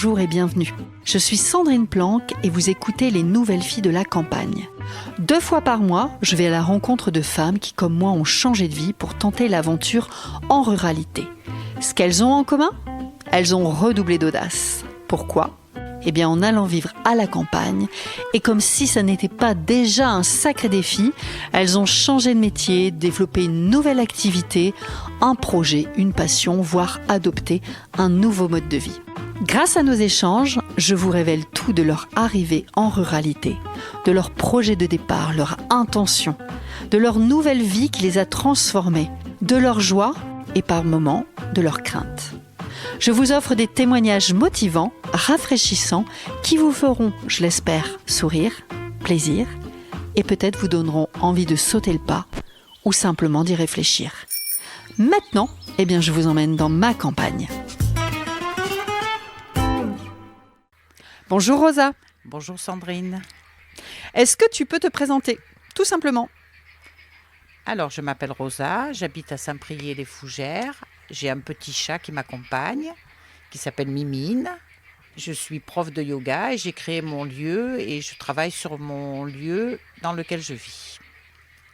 bonjour et bienvenue. Je suis Sandrine Planck et vous écoutez Les Nouvelles Filles de la Campagne. 2 fois par mois, je vais à la rencontre de femmes qui, comme moi, ont changé de vie pour tenter l'aventure en ruralité. Ce qu'elles ont en commun ? Elles ont redoublé d'audace. Pourquoi ? Eh bien, en allant vivre à la campagne, et comme si ça n'était pas déjà un sacré défi, elles ont changé de métier, développé une nouvelle activité, un projet, une passion, voire adopté un nouveau mode de vie. Grâce à nos échanges, je vous révèle tout de leur arrivée en ruralité, de leur projet de départ, leur intention, de leur nouvelle vie qui les a transformées, de leur joie et par moments de leurs craintes. Je vous offre des témoignages motivants, rafraîchissants, qui vous feront, je l'espère, sourire, plaisir et peut-être vous donneront envie de sauter le pas ou simplement d'y réfléchir. Maintenant, je vous emmène dans ma campagne. Bonjour Rosa. Bonjour Sandrine. Est-ce que tu peux te présenter, tout simplement ? Alors, je m'appelle Rosa, j'habite à Saint-Priest-les-Fougères. J'ai un petit chat qui m'accompagne, qui s'appelle Mimine. Je suis prof de yoga et j'ai créé mon lieu et je travaille sur mon lieu dans lequel je vis.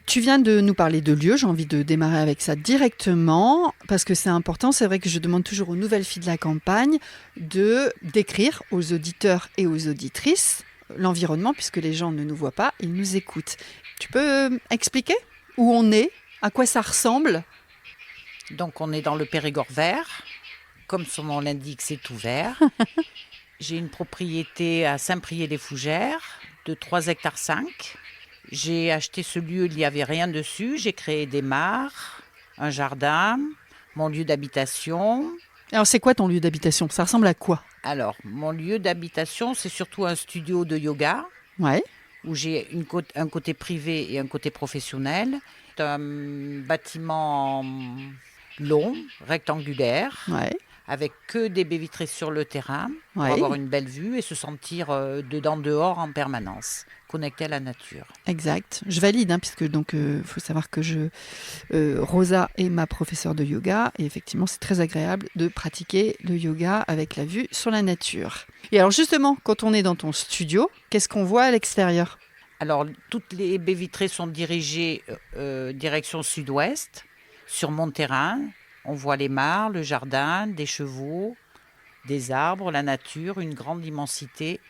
Tu viens de nous parler de lieu, j'ai envie de démarrer avec ça directement, parce que c'est important, c'est vrai que je demande toujours aux nouvelles filles de la campagne de décrire aux auditeurs et aux auditrices l'environnement, puisque les gens ne nous voient pas, ils nous écoutent. Tu peux expliquer où on est, à quoi ça ressemble ? Donc, on est dans le Périgord vert. Comme son nom l'indique, c'est tout vert. J'ai une propriété à Saint-Priest-les-Fougères de 3,5 hectares. J'ai acheté ce lieu, il n'y avait rien dessus. J'ai créé des mares, un jardin, mon lieu d'habitation. Alors, c'est quoi ton lieu d'habitation ? Ça ressemble à quoi ? Alors, mon lieu d'habitation, c'est surtout un studio de yoga. Ouais. Où j'ai un côté privé et un côté professionnel. C'est un bâtiment long, rectangulaire, avec que des baies vitrées sur le terrain, pour avoir une belle vue et se sentir dedans, dehors en permanence, connecté à la nature. Exact. Je valide, puisque faut savoir que Rosa est ma professeure de yoga, et effectivement, c'est très agréable de pratiquer le yoga avec la vue sur la nature. Et alors justement, quand on est dans ton studio, qu'est-ce qu'on voit à l'extérieur ? Alors, toutes les baies vitrées sont dirigées direction sud-ouest. Sur mon terrain, on voit les mares, le jardin, des chevaux, des arbres, la nature, une grande immensité.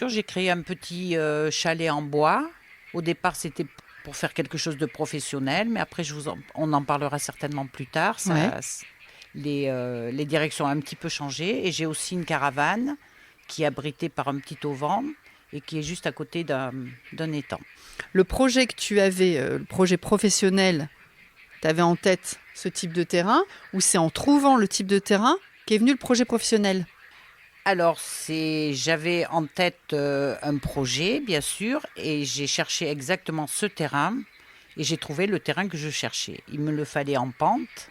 J'ai créé un petit chalet en bois. Au départ, c'était pour faire quelque chose de professionnel, mais après, on en parlera certainement plus tard. Les directions ont un petit peu changé. Et j'ai aussi une caravane qui est abritée par un petit auvent et qui est juste à côté d'un étang. Le projet que tu avais, le projet professionnel, tu avais en tête ce type de terrain, ou c'est en trouvant le type de terrain qu'est venu le projet professionnel ? Alors, j'avais en tête un projet, bien sûr, et j'ai cherché exactement ce terrain, et j'ai trouvé le terrain que je cherchais. Il me le fallait en pente,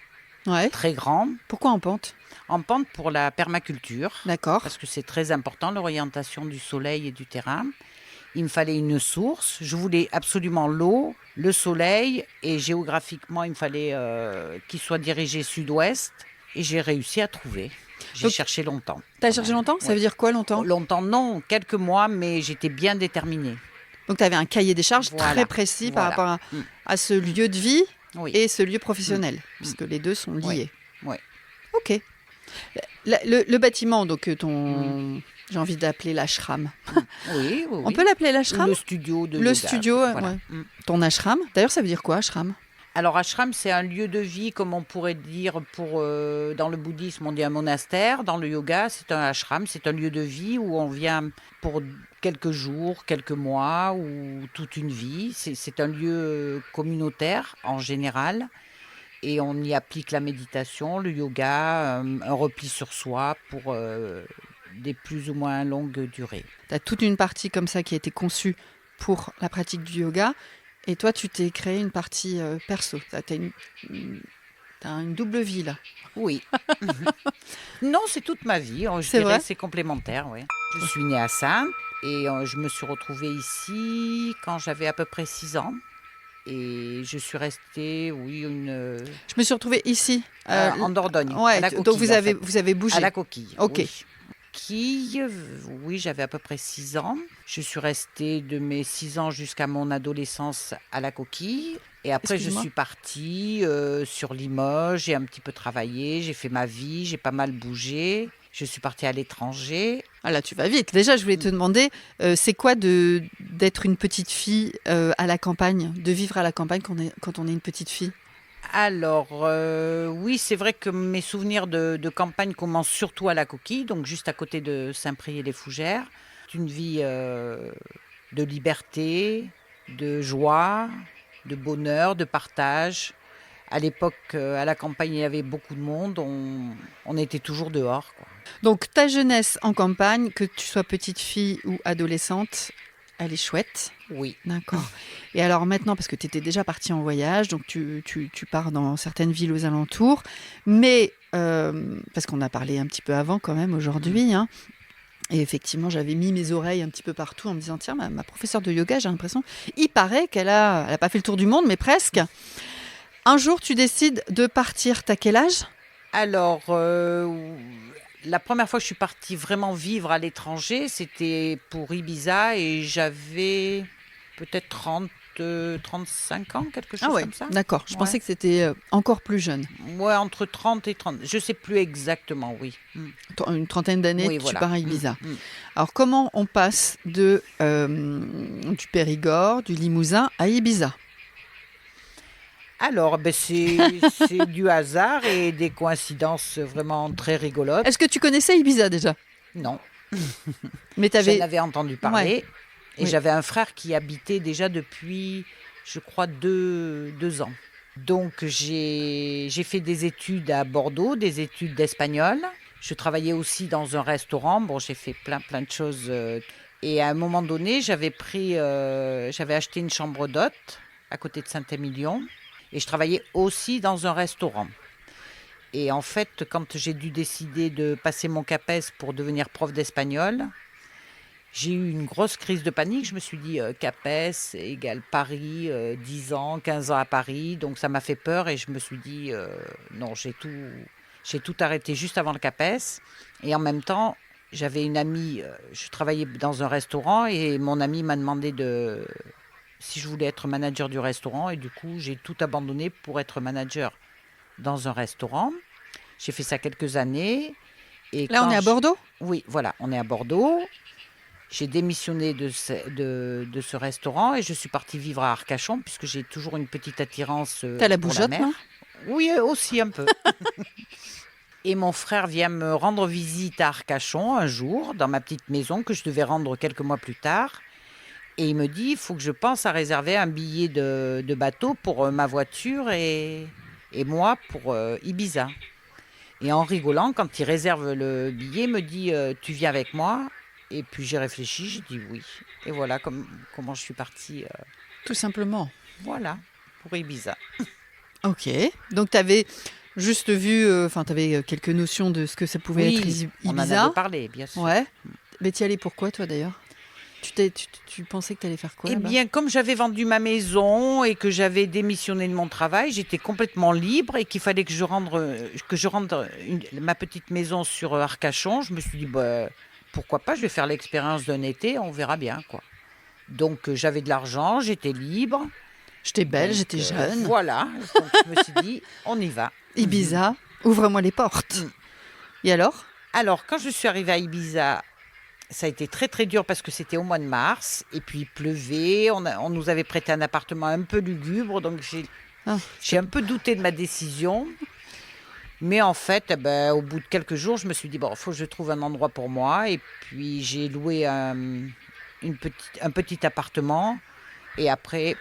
très grand. Pourquoi en pente ? En pente pour la permaculture. D'accord. Parce que c'est très important, l'orientation du soleil et du terrain. Il me fallait une source. Je voulais absolument l'eau, le soleil, et géographiquement, il me fallait qu'il soit dirigé sud-ouest. Et j'ai réussi à trouver. J'ai cherché longtemps. Tu as cherché longtemps ? Ça veut dire quoi, longtemps ? Longtemps, non, quelques mois, mais j'étais bien déterminée. Donc, tu avais un cahier des charges très précis par rapport à ce lieu de vie et ce lieu professionnel, puisque les deux sont liés. Oui. Ok. Le bâtiment, donc j'ai envie d'appeler l'ashram. Oui. On peut l'appeler l'ashram ? Le studio de yoga. Le studio, voilà. Ton ashram. D'ailleurs, ça veut dire quoi, ashram ? Alors, ashram, c'est un lieu de vie, comme on pourrait dire dans le bouddhisme, on dit un monastère. Dans le yoga, c'est un ashram, c'est un lieu de vie où on vient pour quelques jours, quelques mois ou toute une vie. C'est un lieu communautaire en général. Et on y applique la méditation, le yoga, un repli sur soi pour des plus ou moins longues durées. Tu as toute une partie comme ça qui a été conçue pour la pratique du yoga. Et toi, tu t'es créé une partie perso. T'as une double vie, là. Oui. Non, c'est toute ma vie. Je dirais c'est complémentaire, oui. Je suis née à Saintes et je me suis retrouvée ici quand j'avais à peu près 6 ans. Et je suis restée, Je me suis retrouvée ici. en Dordogne, ouais, à la Coquille. Donc vous avez bougé. À la Coquille, Ok. oui. coquille, oui, j'avais à peu près 6 ans. Je suis restée de mes 6 ans jusqu'à mon adolescence à la coquille. Et après, Excuse-moi. je suis partie sur Limoges, j'ai un petit peu travaillé, j'ai fait ma vie, j'ai pas mal bougé. Je suis partie à l'étranger. Ah là, tu vas vite. Déjà, je voulais te demander, c'est quoi d'être une petite fille à la campagne, de vivre à la campagne quand on est une petite fille? Alors, oui, c'est vrai que mes souvenirs de campagne commencent surtout à la coquille, donc juste à côté de Saint-Priest-les-Fougères. C'est une vie de liberté, de joie, de bonheur, de partage. À l'époque, à la campagne, il y avait beaucoup de monde, on était toujours dehors, quoi. Donc, ta jeunesse en campagne, que tu sois petite fille ou adolescente, elle est chouette. Oui. D'accord. Et alors maintenant, parce que tu étais déjà partie en voyage, donc tu pars dans certaines villes aux alentours, mais parce qu'on a parlé un petit peu avant quand même aujourd'hui, hein, et effectivement, j'avais mis mes oreilles un petit peu partout en me disant, tiens, ma professeure de yoga, j'ai l'impression, il paraît elle a pas fait le tour du monde, mais presque. Un jour, tu décides de partir. T'as quel âge? Alors, la première fois que je suis partie vraiment vivre à l'étranger, c'était pour Ibiza et j'avais peut-être 35 ans, quelque Ah chose ouais, comme ça. d'accord. Je Ouais. pensais que c'était encore plus jeune. Ouais, entre 30 et 30. Je sais plus exactement, oui. Une trentaine d'années, Oui, tu voilà. pars à Ibiza. Mm. Alors, comment on passe du Périgord, du Limousin à Ibiza? Alors, c'est du hasard et des coïncidences vraiment très rigolotes. Est-ce que tu connaissais Ibiza déjà? Non, Mais j'en t'avais... avais entendu parler. Et Oui. j'avais un frère qui habitait déjà depuis, je crois, 2 ans. Donc j'ai fait des études à Bordeaux, des études d'espagnol. Je travaillais aussi dans un restaurant. Bon, j'ai fait plein de choses. Et à un moment donné, j'avais acheté une chambre d'hôte à côté de Saint-Émilion. Et je travaillais aussi dans un restaurant. Et en fait, quand j'ai dû décider de passer mon CAPES pour devenir prof d'espagnol, j'ai eu une grosse crise de panique. Je me suis dit, CAPES égale Paris, 10 ans, 15 ans à Paris. Donc ça m'a fait peur et je me suis dit, non, j'ai tout arrêté juste avant le CAPES. Et en même temps, j'avais une amie, je travaillais dans un restaurant et mon amie m'a demandé si je voulais être manager du restaurant. Et du coup, j'ai tout abandonné pour être manager dans un restaurant. J'ai fait ça quelques années. Et Là, on est à Bordeaux? Oui, voilà, on est à Bordeaux. J'ai démissionné de ce restaurant et je suis partie vivre à Arcachon puisque j'ai toujours une petite attirance T'as la pour la bougeotte, mer. non? Oui, aussi un peu. Et mon frère vient me rendre visite à Arcachon un jour dans ma petite maison que je devais rendre quelques mois plus tard. Et il me dit, il faut que je pense à réserver un billet de bateau pour ma voiture et moi pour Ibiza. Et en rigolant, quand il réserve le billet, il me dit, tu viens avec moi? Et puis j'ai réfléchi, j'ai dit oui. Et voilà comment je suis partie. Tout simplement. Voilà, pour Ibiza. Ok. Donc, tu avais juste vu, enfin, tu avais quelques notions de ce que ça pouvait être Oui, on en Ibiza. avait parlé, bien sûr. Ouais. Mais tu y allais pourquoi, toi, d'ailleurs? Tu pensais que tu allais faire quoi Eh là-bas? bien, comme j'avais vendu ma maison et que j'avais démissionné de mon travail, j'étais complètement libre et qu'il fallait que je rende ma petite maison sur Arcachon. Je me suis dit, bah, pourquoi pas, je vais faire l'expérience d'un été, on verra bien, quoi. Donc, j'avais de l'argent, j'étais libre. J'étais belle, Donc, j'étais jeune. Voilà, donc je me suis dit, on y va. Ibiza, ouvre-moi les portes. Mm. Et alors? Alors, quand je suis arrivée à Ibiza, ça a été très très dur parce que c'était au mois de mars et puis il pleuvait. On nous avait prêté un appartement un peu lugubre, donc j'ai un peu douté de ma décision. Mais en fait, eh ben, au bout de quelques jours, je me suis dit, bon, il faut que je trouve un endroit pour moi. Et puis j'ai loué un petit appartement. Et après,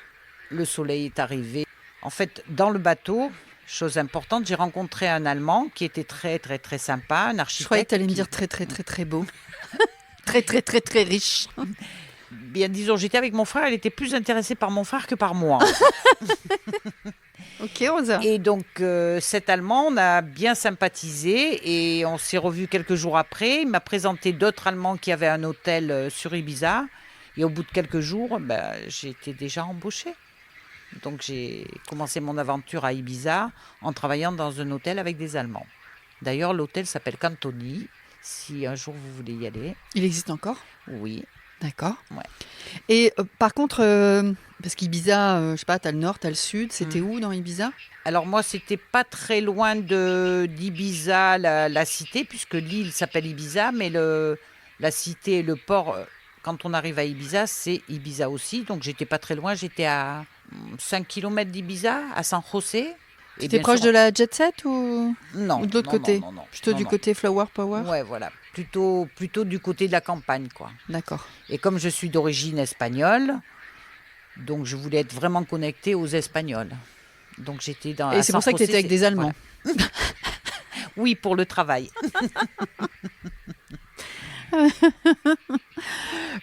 le soleil est arrivé. En fait, dans le bateau, chose importante, j'ai rencontré un Allemand qui était très très très sympa, un architecte. Je croyais que tu allais me dire très très très très beau. Très très très très riche. Bien, disons, j'étais avec mon frère, elle était plus intéressée par mon frère que par moi. Ok, Rosa. Et donc, cet Allemand, on a bien sympathisé et on s'est revus quelques jours après. Il m'a présenté d'autres Allemands qui avaient un hôtel sur Ibiza. Et au bout de quelques jours, ben, j'étais déjà embauchée. Donc, j'ai commencé mon aventure à Ibiza en travaillant dans un hôtel avec des Allemands. D'ailleurs, l'hôtel s'appelle Cantoni. si un jour vous voulez y aller. Il existe encore? Oui. D'accord. Ouais. Et par contre, parce qu'Ibiza, je sais pas, t'as le nord, t'as le sud, c'était où dans Ibiza? Alors moi, c'était pas très loin d'Ibiza, la cité, puisque l'île s'appelle Ibiza, mais la cité et le port, quand on arrive à Ibiza, c'est Ibiza aussi. Donc j'étais pas très loin, j'étais à 5 km d'Ibiza, à San José. Et T'étais bien proche sûr, de la jet set ou non, de l'autre non, non, côté? non, non. Plutôt Non, du non. côté flower power? Ouais, voilà. Plutôt du côté de la campagne, quoi. D'accord. Et comme je suis d'origine espagnole, donc je voulais être vraiment connectée aux Espagnols. Donc j'étais Et à c'est San pour ça que José, t'étais avec des Allemands. voilà. Oui, pour le travail.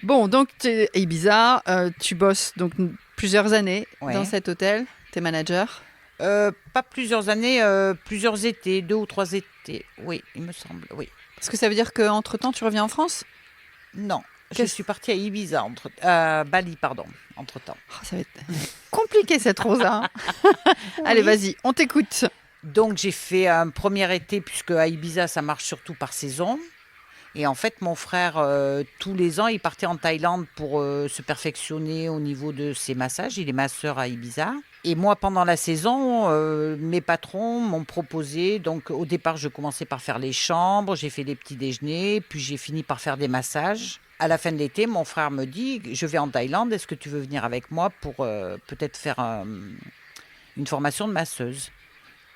Bon, donc Ibiza, tu bosses donc plusieurs années Ouais. dans cet hôtel, t'es manager. Pas plusieurs années, plusieurs étés, 2 ou 3 étés. Oui, il me semble, oui. Est-ce que ça veut dire qu'entre-temps, tu reviens en France? Non, je Qu'est-ce- suis partie à Ibiza, à Bali, pardon, entre-temps. Oh, ça va être compliqué cette Rosa. Hein. Allez, Oui. vas-y, on t'écoute. Donc j'ai fait un premier été, puisque à Ibiza, ça marche surtout par saison. Et en fait, mon frère, tous les ans, il partait en Thaïlande pour se perfectionner au niveau de ses massages. Il est masseur à Ibiza. Et moi, pendant la saison, mes patrons m'ont proposé. Donc, au départ, je commençais par faire les chambres, j'ai fait des petits déjeuners, puis j'ai fini par faire des massages. À la fin de l'été, mon frère me dit, je vais en Thaïlande, est-ce que tu veux venir avec moi pour peut-être faire une formation de masseuse?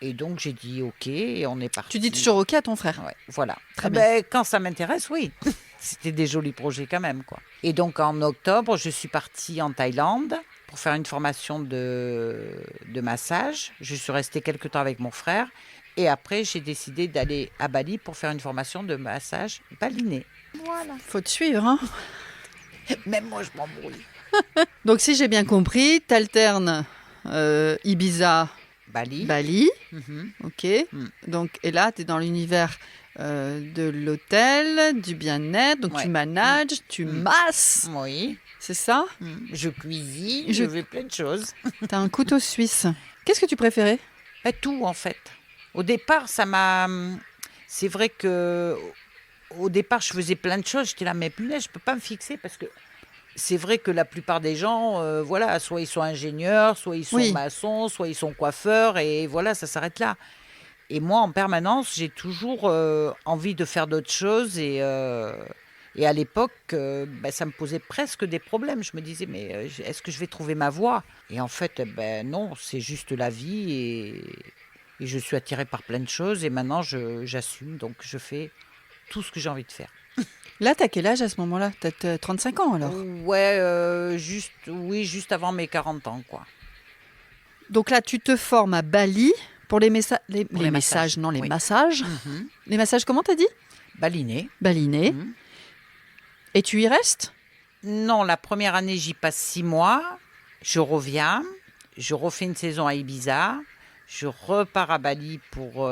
Et donc, j'ai dit OK, et on est parti. Tu dis toujours OK à ton frère. Ouais, voilà. Très Ben, quand ça m'intéresse, oui. C'était des jolis projets quand même, quoi. Et donc, en octobre, je suis partie en Thaïlande pour faire une formation de massage. Je suis restée quelque temps avec mon frère. Et après, j'ai décidé d'aller à Bali pour faire une formation de massage balinais. Voilà. Faut te suivre. Hein. Même moi, je m'embrouille. Donc, si j'ai bien compris, t'alternes Ibiza, Bali. Bali. Mhm. OK. Mm. Donc, et là, tu es dans l'univers de l'hôtel, du bien-être. Donc, Ouais. tu manages, tu masses. Oui. C'est ça? Je cuisine, Je- je fais plein de choses. Tu as un couteau suisse. Qu'est-ce que tu préférais? Ben, tout, en fait. Au départ, ça m'a... C'est vrai que au départ, je faisais plein de choses. J'étais là, mais punaise, je peux pas me fixer parce que c'est vrai que la plupart des gens, voilà, soit ils sont ingénieurs, soit ils sont Oui. maçons, soit ils sont coiffeurs, et voilà, ça s'arrête là. Et moi, en permanence, j'ai toujours envie de faire d'autres choses, et à l'époque, ben, ça me posait presque des problèmes. Je me disais, mais est-ce que je vais trouver ma voie? Et en fait, ben non, c'est juste la vie, et je suis attirée par plein de choses, et maintenant, j'assume, donc je fais tout ce que j'ai envie de faire. Là, t'as quel âge à ce moment-là? T'as 35 ans alors? Ouais, juste avant mes 40 ans, quoi. Donc là, tu te formes à Bali pour les messages. Les les messages, massages, non, les oui. massages. Les massages, comment t'as dit? Baliné. Balinés. Mhm. Et tu y restes? Non, la première année, j'y passe 6 mois. Je reviens. Je refais une saison à Ibiza. Je repars à Bali pour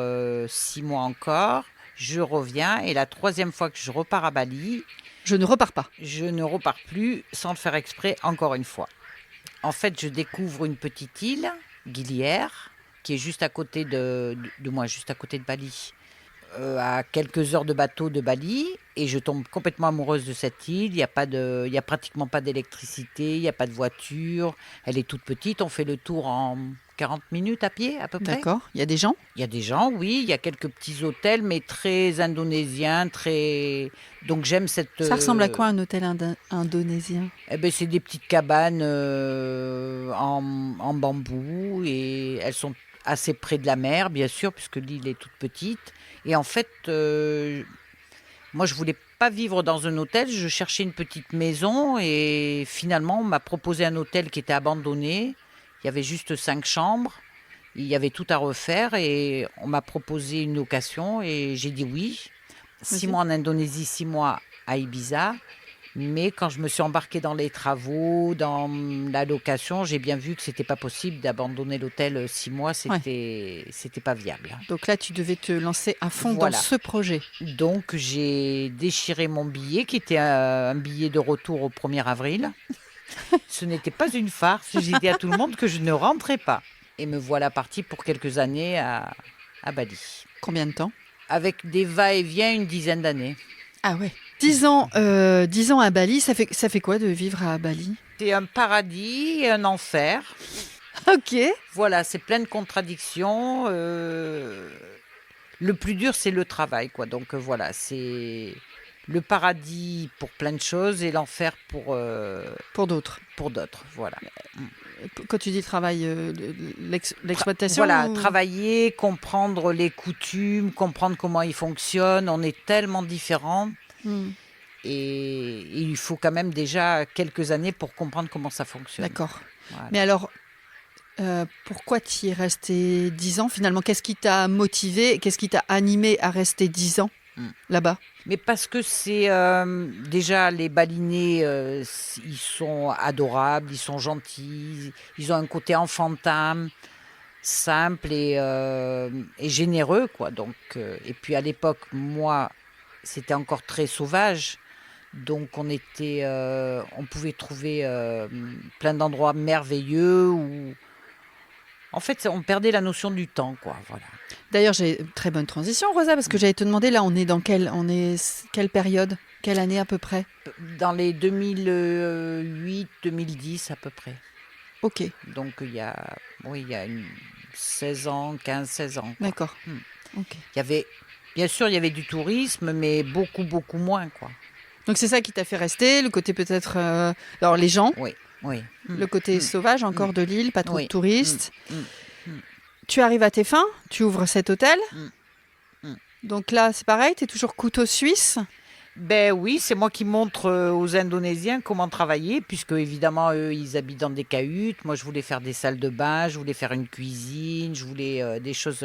6 mois encore. Je reviens. Et la troisième fois que je repars à Bali, Je ne repars pas. je ne repars plus sans le faire exprès encore une fois. En fait, je découvre une petite île, Gilière, qui est juste à côté de moi, juste à côté de Bali. À quelques heures de bateau de Bali, et je tombe complètement amoureuse de cette île. Il y a pratiquement pas d'électricité, il n'y a pas de voiture. Elle est toute petite, on fait le tour en 40 minutes à pied à peu près. D'accord. Il y a des gens? Il y a des gens, oui, il y a quelques petits hôtels, mais très indonésiens, très... Donc j'aime cette... Ça ressemble à quoi un hôtel indonésien? Eh ben, c'est des petites cabanes en bambou, et elles sont assez près de la mer, bien sûr, puisque l'île est toute petite. Et en fait, moi, je voulais pas vivre dans un hôtel, je cherchais une petite maison, et finalement, on m'a proposé un hôtel qui était abandonné. Il y avait juste 5 chambres, il y avait tout à refaire, et on m'a proposé une location, et j'ai dit oui. 6 Vas-y. mois en Indonésie, 6 mois à Ibiza. Mais quand je me suis embarquée dans les travaux, dans la location, j'ai bien vu que c'était pas possible d'abandonner l'hôtel 6 mois, c'était pas viable. Donc là, tu devais te lancer à fond Voilà. dans ce projet. Donc j'ai déchiré mon billet, qui était un billet de retour au 1er avril. Ce n'était pas une farce, j'ai dit à tout le monde que je ne rentrais pas. Et me voilà partie pour quelques années à Bali. Combien de temps? avec des va-et-vient, une dizaine d'années. Ah ouais. 10 ans à Bali, ça fait quoi de vivre à Bali? C'est un paradis et un enfer. Ok. Voilà, c'est plein de contradictions. Le plus dur, c'est le travail, quoi. Donc voilà, c'est le paradis pour plein de choses et l'enfer Pour d'autres. pour d'autres. Voilà. Quand tu dis travail, l'exploitation Voilà, ou- travailler, comprendre les coutumes, comprendre comment ils fonctionnent. On est tellement différents Hmm, et il faut quand même déjà quelques années pour comprendre comment ça fonctionne. d'accord. Voilà. Mais alors, pourquoi tu y es resté 10 ans finalement? Qu'est-ce qui t'a motivé? Qu'est-ce qui t'a animé à rester 10 ans Hmm. là-bas? Mais parce que c'est déjà les balinés, ils sont adorables, ils sont gentils, ils ont un côté enfantin, simple et généreux, quoi. Donc, et puis à l'époque, moi, c'était encore très sauvage, donc on pouvait trouver plein d'endroits merveilleux où, en fait, on perdait la notion du temps, quoi. Voilà. D'ailleurs, j'ai très bonne transition, Rosa, parce que j'allais te demander, là, quelle période? Quelle année à peu près? Dans les 2008-2010 à peu près. Ok, Donc il y a 16 ans, 15-16 ans, quoi. d'accord. Hmm. Ok. Bien sûr, il y avait du tourisme, mais beaucoup, beaucoup moins, quoi. Donc c'est ça qui t'a fait rester, le côté peut-être... alors les gens, Oui, oui. le côté sauvage encore de l'île, pas trop de Oui. touristes. Hmm, hmm, Tu arrives à tes fins, tu ouvres cet hôtel. hmm, hmm. Donc là, c'est pareil, tu es toujours couteau suisse. Ben oui, c'est moi qui montre aux Indonésiens comment travailler, puisque évidemment, eux, ils habitent dans des cahutes. Moi, je voulais faire des salles de bain, je voulais faire une cuisine, je voulais des choses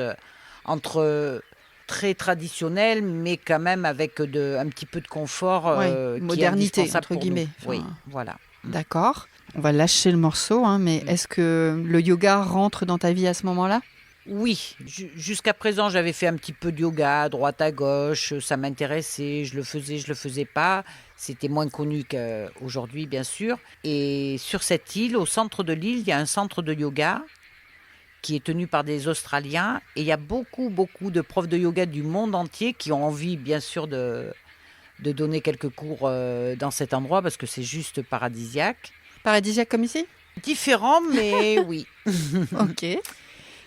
très traditionnelles, mais quand même avec un petit peu de confort Oui, qui est modernité, indispensable entre pour guillemets. nous. Oui, Enfin, voilà. d'accord. On va lâcher le morceau, hein, mais est-ce que le yoga rentre dans ta vie à ce moment-là? Oui, jusqu'à présent, j'avais fait un petit peu de yoga à droite à gauche, ça m'intéressait, je le faisais pas. C'était moins connu qu'aujourd'hui, bien sûr. Et sur cette île, au centre de l'île, il y a un centre de yoga qui est tenu par des Australiens. Et il y a beaucoup, beaucoup de profs de yoga du monde entier qui ont envie, bien sûr, de donner quelques cours dans cet endroit parce que c'est juste paradisiaque. Paradisiaque comme ici? Différent, mais oui. Ok.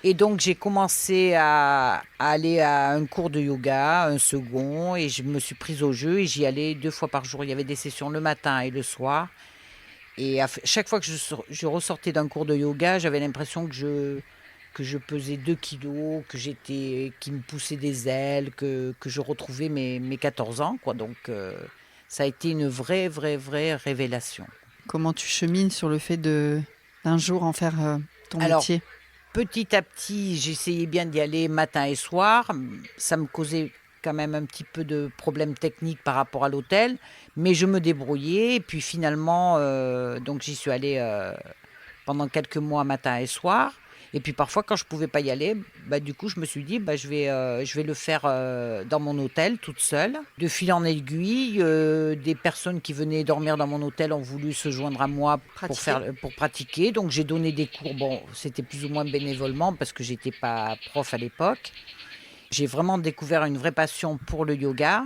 Et donc, j'ai commencé à aller à un cours de yoga, un second, et je me suis prise au jeu et j'y allais 2 fois par jour. Il y avait des sessions le matin et le soir. Et chaque fois que je ressortais d'un cours de yoga, j'avais l'impression que je pesais 2 kilos, qui me poussaient des ailes, que je retrouvais mes 14 ans, quoi. Donc, ça a été une vraie, vraie, vraie révélation. Comment tu chemines sur le fait d'un jour en faire ton Alors, métier? petit à petit, j'essayais bien d'y aller matin et soir. Ça me causait quand même un petit peu de problèmes techniques par rapport à l'hôtel, mais je me débrouillais. Et puis finalement, donc j'y suis allée pendant quelques mois matin et soir. Et puis parfois, quand je pouvais pas y aller, bah, du coup, je me suis dit, bah, je vais le faire dans mon hôtel, toute seule. De fil en aiguille, des personnes qui venaient dormir dans mon hôtel ont voulu se joindre à moi pour pratiquer. Donc j'ai donné des cours. Bon, c'était plus ou moins bénévolement parce que j'étais pas prof à l'époque. J'ai vraiment découvert une vraie passion pour le yoga.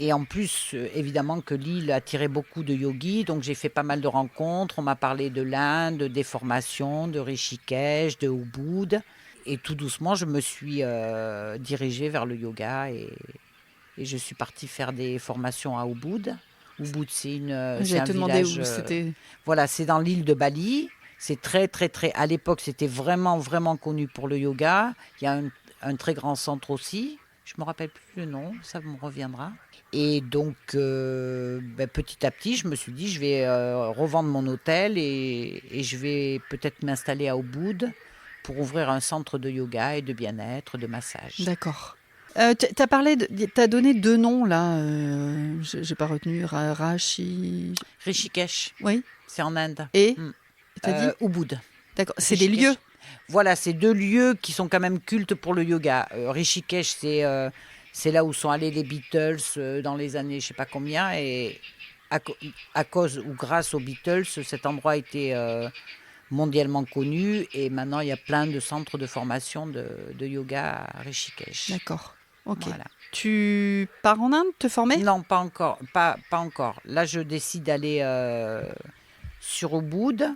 Et en plus, évidemment que l'île attirait beaucoup de yogis, donc j'ai fait pas mal de rencontres. On m'a parlé de l'Inde, des formations, de Rishikesh, de Ubud. Et tout doucement, je me suis dirigée vers le yoga et je suis partie faire des formations à Ubud. Ubud, c'est J'allais un te demander village. où c'était. Voilà, c'est dans l'île de Bali. C'est très, très, très. À l'époque, c'était vraiment, vraiment connu pour le yoga. Il y a un très grand centre aussi. Je ne me rappelle plus le nom, ça me reviendra. Et donc, petit à petit, je me suis dit, je vais revendre mon hôtel et je vais peut-être m'installer à Ubud pour ouvrir un centre de yoga et de bien-être, de massage. D'accord. T'as donné 2 noms là. J'ai pas retenu. Rashi. Rishikesh, Oui. c'est en Inde. Et t'as dit. Ubud. D'accord. C'est des Rishikesh. lieux. Voilà, c'est 2 lieux qui sont quand même cultes pour le yoga. Rishikesh, c'est là où sont allés les Beatles dans les années je sais pas combien. Et à cause ou grâce aux Beatles, cet endroit a été mondialement connu. Et maintenant, il y a plein de centres de formation de yoga à Rishikesh. D'accord. Ok. Voilà. Tu pars en Inde te former? Non, pas encore. Pas encore. Là, je décide d'aller sur Ubud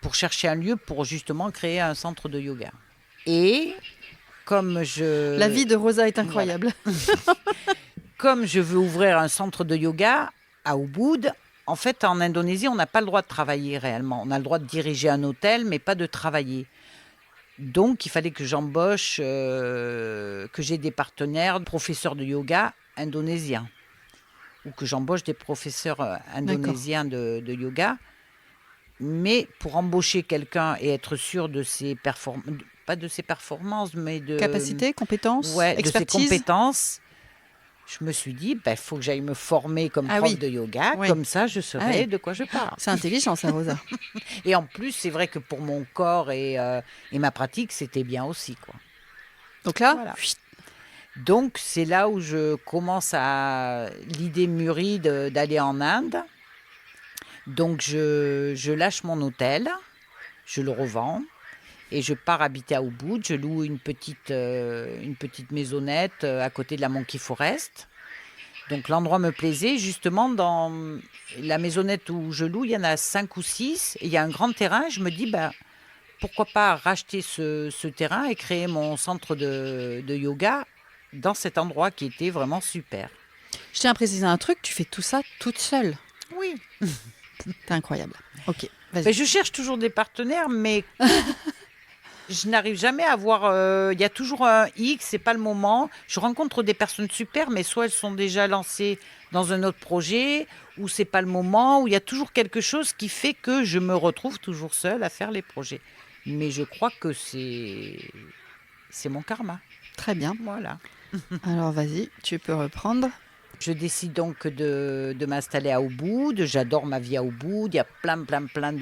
pour chercher un lieu pour justement créer un centre de yoga. Et comme je... La vie de Rosa est Voilà. incroyable. Comme je veux ouvrir un centre de yoga à Ubud, en fait, en Indonésie, on n'a pas le droit de travailler réellement. On a le droit de diriger un hôtel, mais pas de travailler. Donc, il fallait que j'embauche, que j'ai des partenaires, professeurs de yoga indonésiens. Ou que j'embauche des professeurs indonésiens de yoga. Mais pour embaucher quelqu'un et être sûr de ses performances, pas de ses performances, mais de... Capacité, compétences, Ouais, de ses expertise. compétences. Je me suis dit, il faut que j'aille me former comme prof de yoga, Oui. comme ça je saurai oui. de quoi je parle. C'est intelligent ça, Rosa. Et en plus, c'est vrai que pour mon corps et ma pratique, c'était bien aussi, quoi. Donc là, Voilà. Donc c'est là où je commence à l'idée mûrie d'aller en Inde. Donc je lâche mon hôtel, je le revends. Et je pars habiter à Ubud. Je loue une petite maisonnette à côté de la Monkey Forest. Donc l'endroit me plaisait. Justement, dans la maisonnette où je loue, il y en a 5 ou 6. Et il y a un grand terrain. Je me dis, pourquoi pas racheter ce terrain et créer mon centre de yoga dans cet endroit qui était vraiment super. Je tiens à préciser un truc, tu fais tout ça toute seule. Oui. T'es incroyable. Ok, vas-y. Mais je cherche toujours des partenaires, mais... Je n'arrive jamais à voir. Il y a toujours un X, c'est pas le moment. Je rencontre des personnes super, mais soit elles sont déjà lancées dans un autre projet, ou c'est pas le moment, ou il y a toujours quelque chose qui fait que je me retrouve toujours seule à faire les projets. Mais je crois que c'est mon karma. Très bien. Voilà. Alors vas-y, tu peux reprendre. Je décide donc de m'installer à Ubud. J'adore ma vie à Ubud. Il y a plein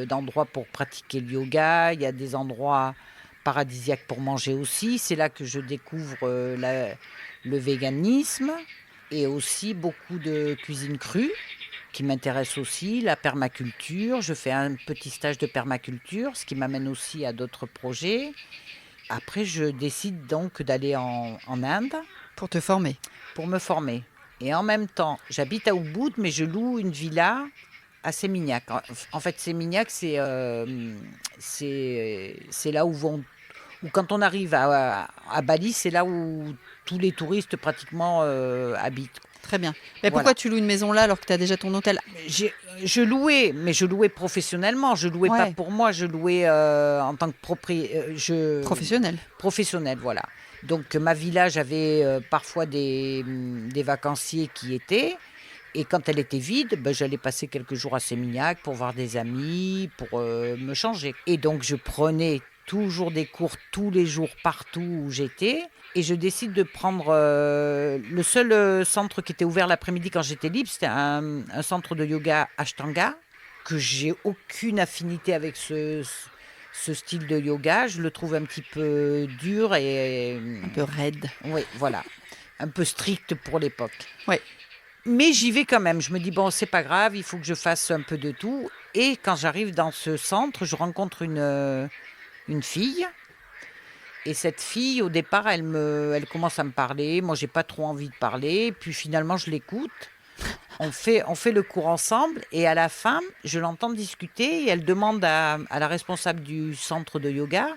d'endroits pour pratiquer le yoga. Il y a des endroits paradisiaques pour manger aussi. C'est là que je découvre le véganisme et aussi beaucoup de cuisine crue qui m'intéresse aussi, la permaculture. Je fais un petit stage de permaculture, ce qui m'amène aussi à d'autres projets. Après, je décide donc d'aller en Inde Pour te former. pour me former. Et en même temps, j'habite à Ubud, mais je loue une villa à Sémignac. En fait, Sémignac, c'est là où quand on arrive à Bali, c'est là où tous les touristes pratiquement habitent. Très bien. Mais pourquoi tu loues une maison là alors que tu as déjà ton hôtel? Je louais, mais je louais professionnellement. Je louais pas pour moi, je louais en tant que Professionnel. Professionnel, voilà. Donc ma villa, j'avais parfois des vacanciers qui étaient. Et quand elle était vide, j'allais passer quelques jours à Sémignac pour voir des amis, pour me changer. Et donc je prenais toujours des cours tous les jours partout où j'étais. Et je décide de prendre le seul centre qui était ouvert l'après-midi quand j'étais libre, c'était un centre de yoga Ashtanga, que j'ai aucune affinité avec ce style de yoga. Je le trouve un petit peu dur et... Un peu raide. Oui, voilà. Un peu strict pour l'époque. Oui. Mais j'y vais quand même. Je me dis, c'est pas grave, il faut que je fasse un peu de tout. Et quand j'arrive dans ce centre, je rencontre une fille. Et cette fille, au départ, elle commence à me parler. Moi, j'ai pas trop envie de parler. Puis finalement, je l'écoute. On fait le cours ensemble. Et à la fin, je l'entends discuter. Et elle demande à la responsable du centre de yoga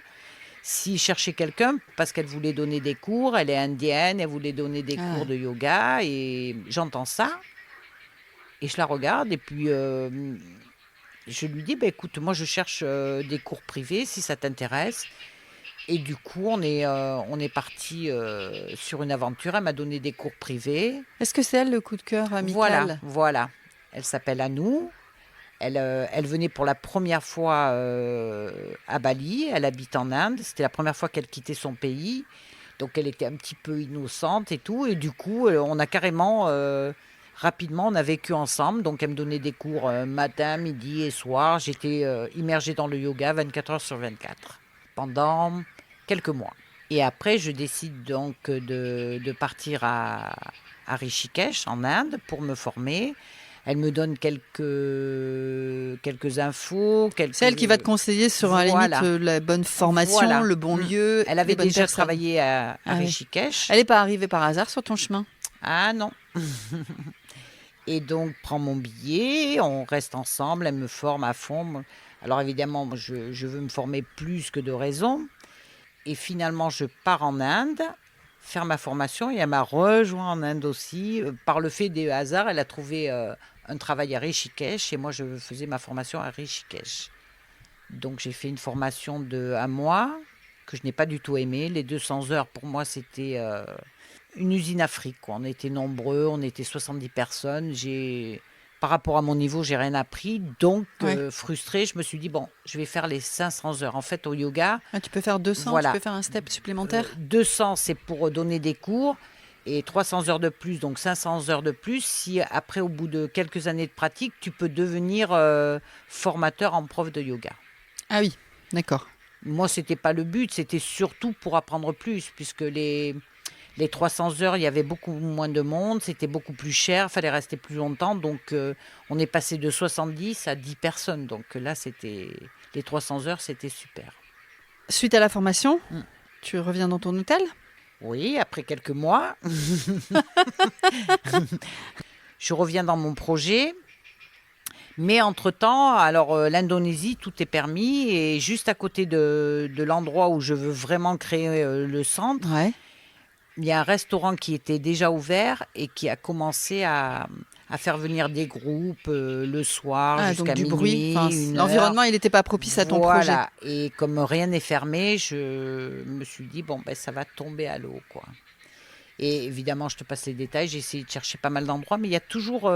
s'il cherchait quelqu'un parce qu'elle voulait donner des cours. Elle est indienne, elle voulait donner des cours de yoga. Et j'entends ça. Et je la regarde. Et puis, je lui dis, écoute, moi, je cherche des cours privés si ça t'intéresse. Et du coup, on est parti sur une aventure. Elle m'a donné des cours privés. Est-ce que c'est elle le coup de cœur amical? Voilà. Elle s'appelle Anou. Elle venait pour la première fois à Bali. Elle habite en Inde. C'était la première fois qu'elle quittait son pays. Donc, elle était un petit peu innocente et tout. Et du coup, on a carrément... rapidement, on a vécu ensemble. Donc, elle me donnait des cours matin, midi et soir. J'étais immergée dans le yoga 24 heures sur 24. Pendant quelques mois. Et après, je décide donc de partir à Rishikesh, en Inde, pour me former. Elle me donne quelques infos. C'est elle qui va te conseiller sur à la Voilà. limite la bonne formation, Voilà. le bon lieu. Elle avait les bonnes déjà personnes. travaillé à Ah oui. Rishikesh. Elle n'est pas arrivée par hasard sur ton chemin? Ah non. Et donc, prends mon billet, on reste ensemble, elle me forme à fond. Alors évidemment, moi, je veux me former plus que de raison. Et finalement, je pars en Inde faire ma formation et elle m'a rejoint en Inde aussi. Par le fait des hasards, elle a trouvé un travail à Rishikesh et moi, je faisais ma formation à Rishikesh. Donc, j'ai fait une formation de 1 mois que je n'ai pas du tout aimée. Les 200 heures, pour moi, c'était une usine à fric, quoi. On était nombreux, on était 70 personnes. Par rapport à mon niveau, j'ai rien appris. Donc, frustrée, je me suis dit, bon, je vais faire les 500 heures. En fait, au yoga... Ah, tu peux faire 200, voilà. tu peux faire un step supplémentaire 200, c'est pour donner des cours. Et 300 heures de plus, donc 500 heures de plus. Si après, au bout de quelques années de pratique, tu peux devenir formateur en prof de yoga. Ah oui, d'accord. Moi, ce n'était pas le but. C'était surtout pour apprendre plus, puisque les 300 heures, il y avait beaucoup moins de monde, c'était beaucoup plus cher, il fallait rester plus longtemps. Donc, on est passé de 70 à 10 personnes. Donc là, les 300 heures, c'était super. Suite à la formation, tu reviens dans ton hôtel? Oui, après quelques mois. Je reviens dans mon projet. Mais entre-temps, alors l'Indonésie, tout est permis. Et juste à côté de l'endroit où je veux vraiment créer le centre, il y a un restaurant qui était déjà ouvert et qui a commencé à faire venir des groupes le soir jusqu'à minuit. Donc du bruit. L'environnement, il n'était pas propice à ton projet. Voilà. Et comme rien n'est fermé, je me suis dit, bon, ben, ça va tomber à l'eau, quoi. Et évidemment, je te passe les détails. J'ai essayé de chercher pas mal d'endroits, mais il y a toujours...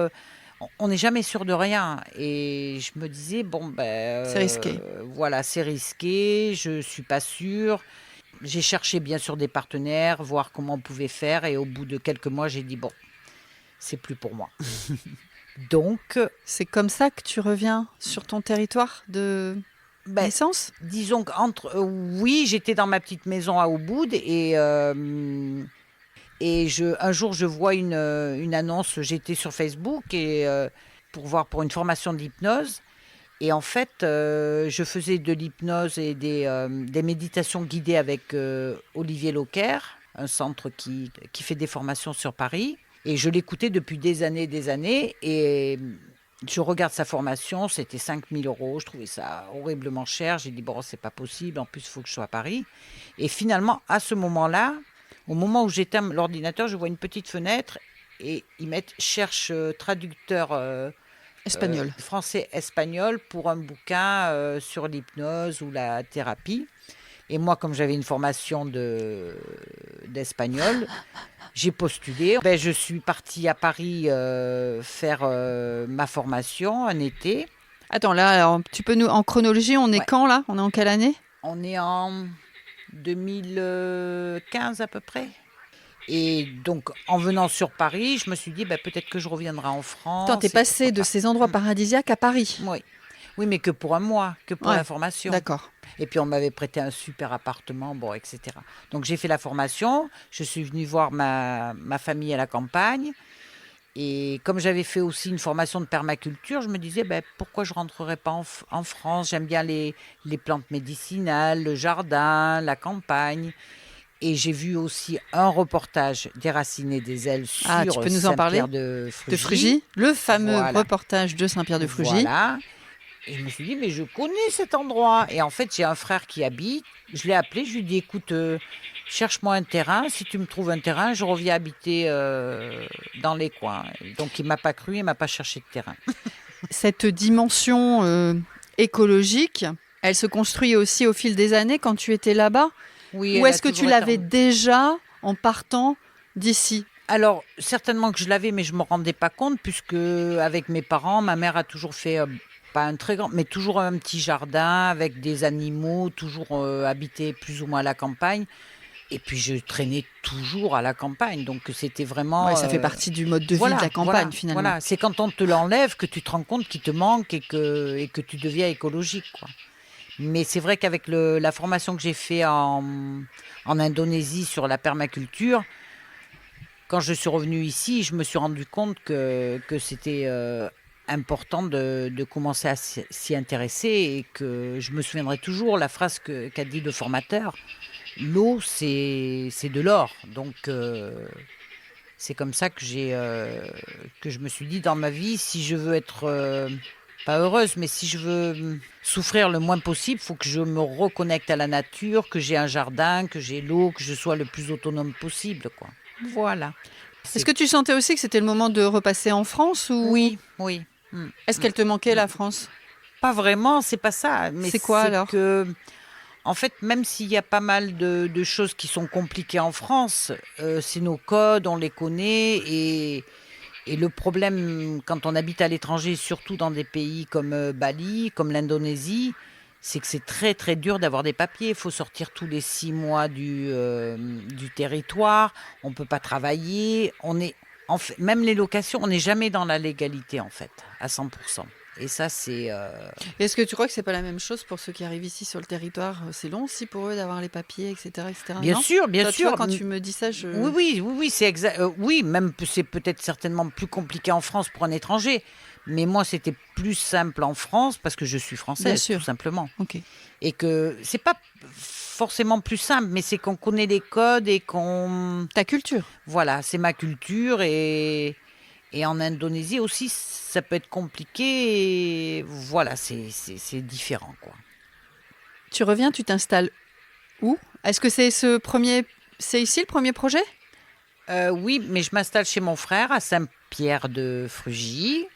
on n'est jamais sûr de rien. Et je me disais, bon, ben... c'est risqué. Voilà, c'est risqué, je ne suis pas sûre. J'ai cherché bien sûr des partenaires, voir comment on pouvait faire. Et au bout de quelques mois, j'ai dit, bon, c'est plus pour moi. Donc... C'est comme ça que tu reviens sur ton territoire de naissance? Disons oui, j'étais dans ma petite maison à Ubud et un jour, je vois une annonce, j'étais sur Facebook pour une formation d'hypnose. Et en fait, je faisais de l'hypnose et des méditations guidées avec Olivier Locker, un centre qui fait des formations sur Paris. Et je l'écoutais depuis des années. Et je regarde sa formation, c'était 5 000 €. Je trouvais ça horriblement cher. J'ai dit, bon, c'est pas possible. En plus, il faut que je sois à Paris. Et finalement, à ce moment-là, au moment où j'éteins l'ordinateur, je vois une petite fenêtre et ils mettent « Cherche traducteur espagnol. Français-espagnol pour un bouquin sur l'hypnose ou la thérapie ». Et moi, comme j'avais une formation d'espagnol, j'ai postulé. Je suis partie à Paris faire ma formation un été. Attends, là, alors, tu peux en chronologie, on est quand là? On est en quelle année? On est en 2015 à peu près. Et donc, en venant sur Paris, je me suis dit, peut-être que je reviendrai en France. Attends, t'es passé de ces endroits paradisiaques à Paris? Oui, mais que pour un mois, que pour la formation. D'accord. Et puis, on m'avait prêté un super appartement, etc. Donc, j'ai fait la formation. Je suis venue voir ma famille à la campagne. Et comme j'avais fait aussi une formation de permaculture, je me disais, pourquoi je ne rentrerais pas en France? J'aime bien les plantes médicinales, le jardin, la campagne. Et j'ai vu aussi un reportage Déraciner des ailes sur tu peux nous en parler de Frugy, le fameux reportage de Saint-Pierre-de-Frugy. Voilà. Et je me suis dit, mais je connais cet endroit. Et en fait, j'ai un frère qui habite. Je l'ai appelé, je lui ai dit, écoute, cherche-moi un terrain. Si tu me trouves un terrain, je reviens habiter dans les coins. Donc, il ne m'a pas cru, il ne m'a pas cherché de terrain. Cette dimension écologique, elle se construit aussi au fil des années quand tu étais là-bas? Oui, ou est-ce que tu l'avais déjà en partant d'ici? Alors, certainement que je l'avais, mais je ne me rendais pas compte, puisque avec mes parents, ma mère a toujours fait, pas un très grand, mais toujours un petit jardin avec des animaux, toujours habité plus ou moins à la campagne. Et puis, je traînais toujours à la campagne, donc c'était vraiment... ça fait partie du mode de vie de la campagne, finalement. Voilà, c'est quand on te l'enlève que tu te rends compte qu'il te manque et que tu deviens écologique, quoi. Mais c'est vrai qu'avec la formation que j'ai faite en Indonésie sur la permaculture, quand je suis revenue ici, je me suis rendu compte que c'était important de commencer à s'y intéresser et que je me souviendrai toujours la phrase qu'a dit le formateur. L'eau, c'est de l'or. Donc, c'est comme ça que je me suis dit dans ma vie, si je veux être, pas heureuse, mais si je veux souffrir le moins possible, il faut que je me reconnecte à la nature, que j'ai un jardin, que j'ai l'eau, que je sois le plus autonome possible, quoi. Voilà. Est-ce que tu sentais aussi que c'était le moment de repasser en France ou... Oui, oui. Est-ce qu'elle te manquait, la France? Pas vraiment, c'est pas ça. Mais C'est quoi, alors? que, en fait, même s'il y a pas mal de choses qui sont compliquées en France, c'est nos codes, on les connaît. Et le problème, quand on habite à l'étranger, surtout dans des pays comme Bali, comme l'Indonésie, c'est que c'est très très dur d'avoir des papiers. Il faut sortir tous les 6 mois du territoire. On ne peut pas travailler. Même les locations, on n'est jamais dans la légalité, en fait, à 100%. Et ça, c'est... Est-ce que tu crois que c'est pas la même chose pour ceux qui arrivent ici sur le territoire? C'est long aussi pour eux d'avoir les papiers, etc. etc. Bien non sûr, bien Toi, sûr. Tu vois, quand tu me dis ça, je... Oui, c'est exact. Oui, même c'est peut-être certainement plus compliqué en France pour un étranger. Mais moi, c'était plus simple en France parce que je suis Bien française, sûr. tout simplement. Ok. Et que c'est pas forcément plus simple, mais c'est qu'on connaît les codes et qu'on... Ta culture. Voilà, c'est ma culture et en Indonésie aussi, ça peut être compliqué. Et voilà, c'est différent, quoi. Tu reviens, tu t'installes où? Est-ce que c'est c'est ici le premier projet? Oui, mais je m'installe chez mon frère à Saint-Pierre-de-Frugy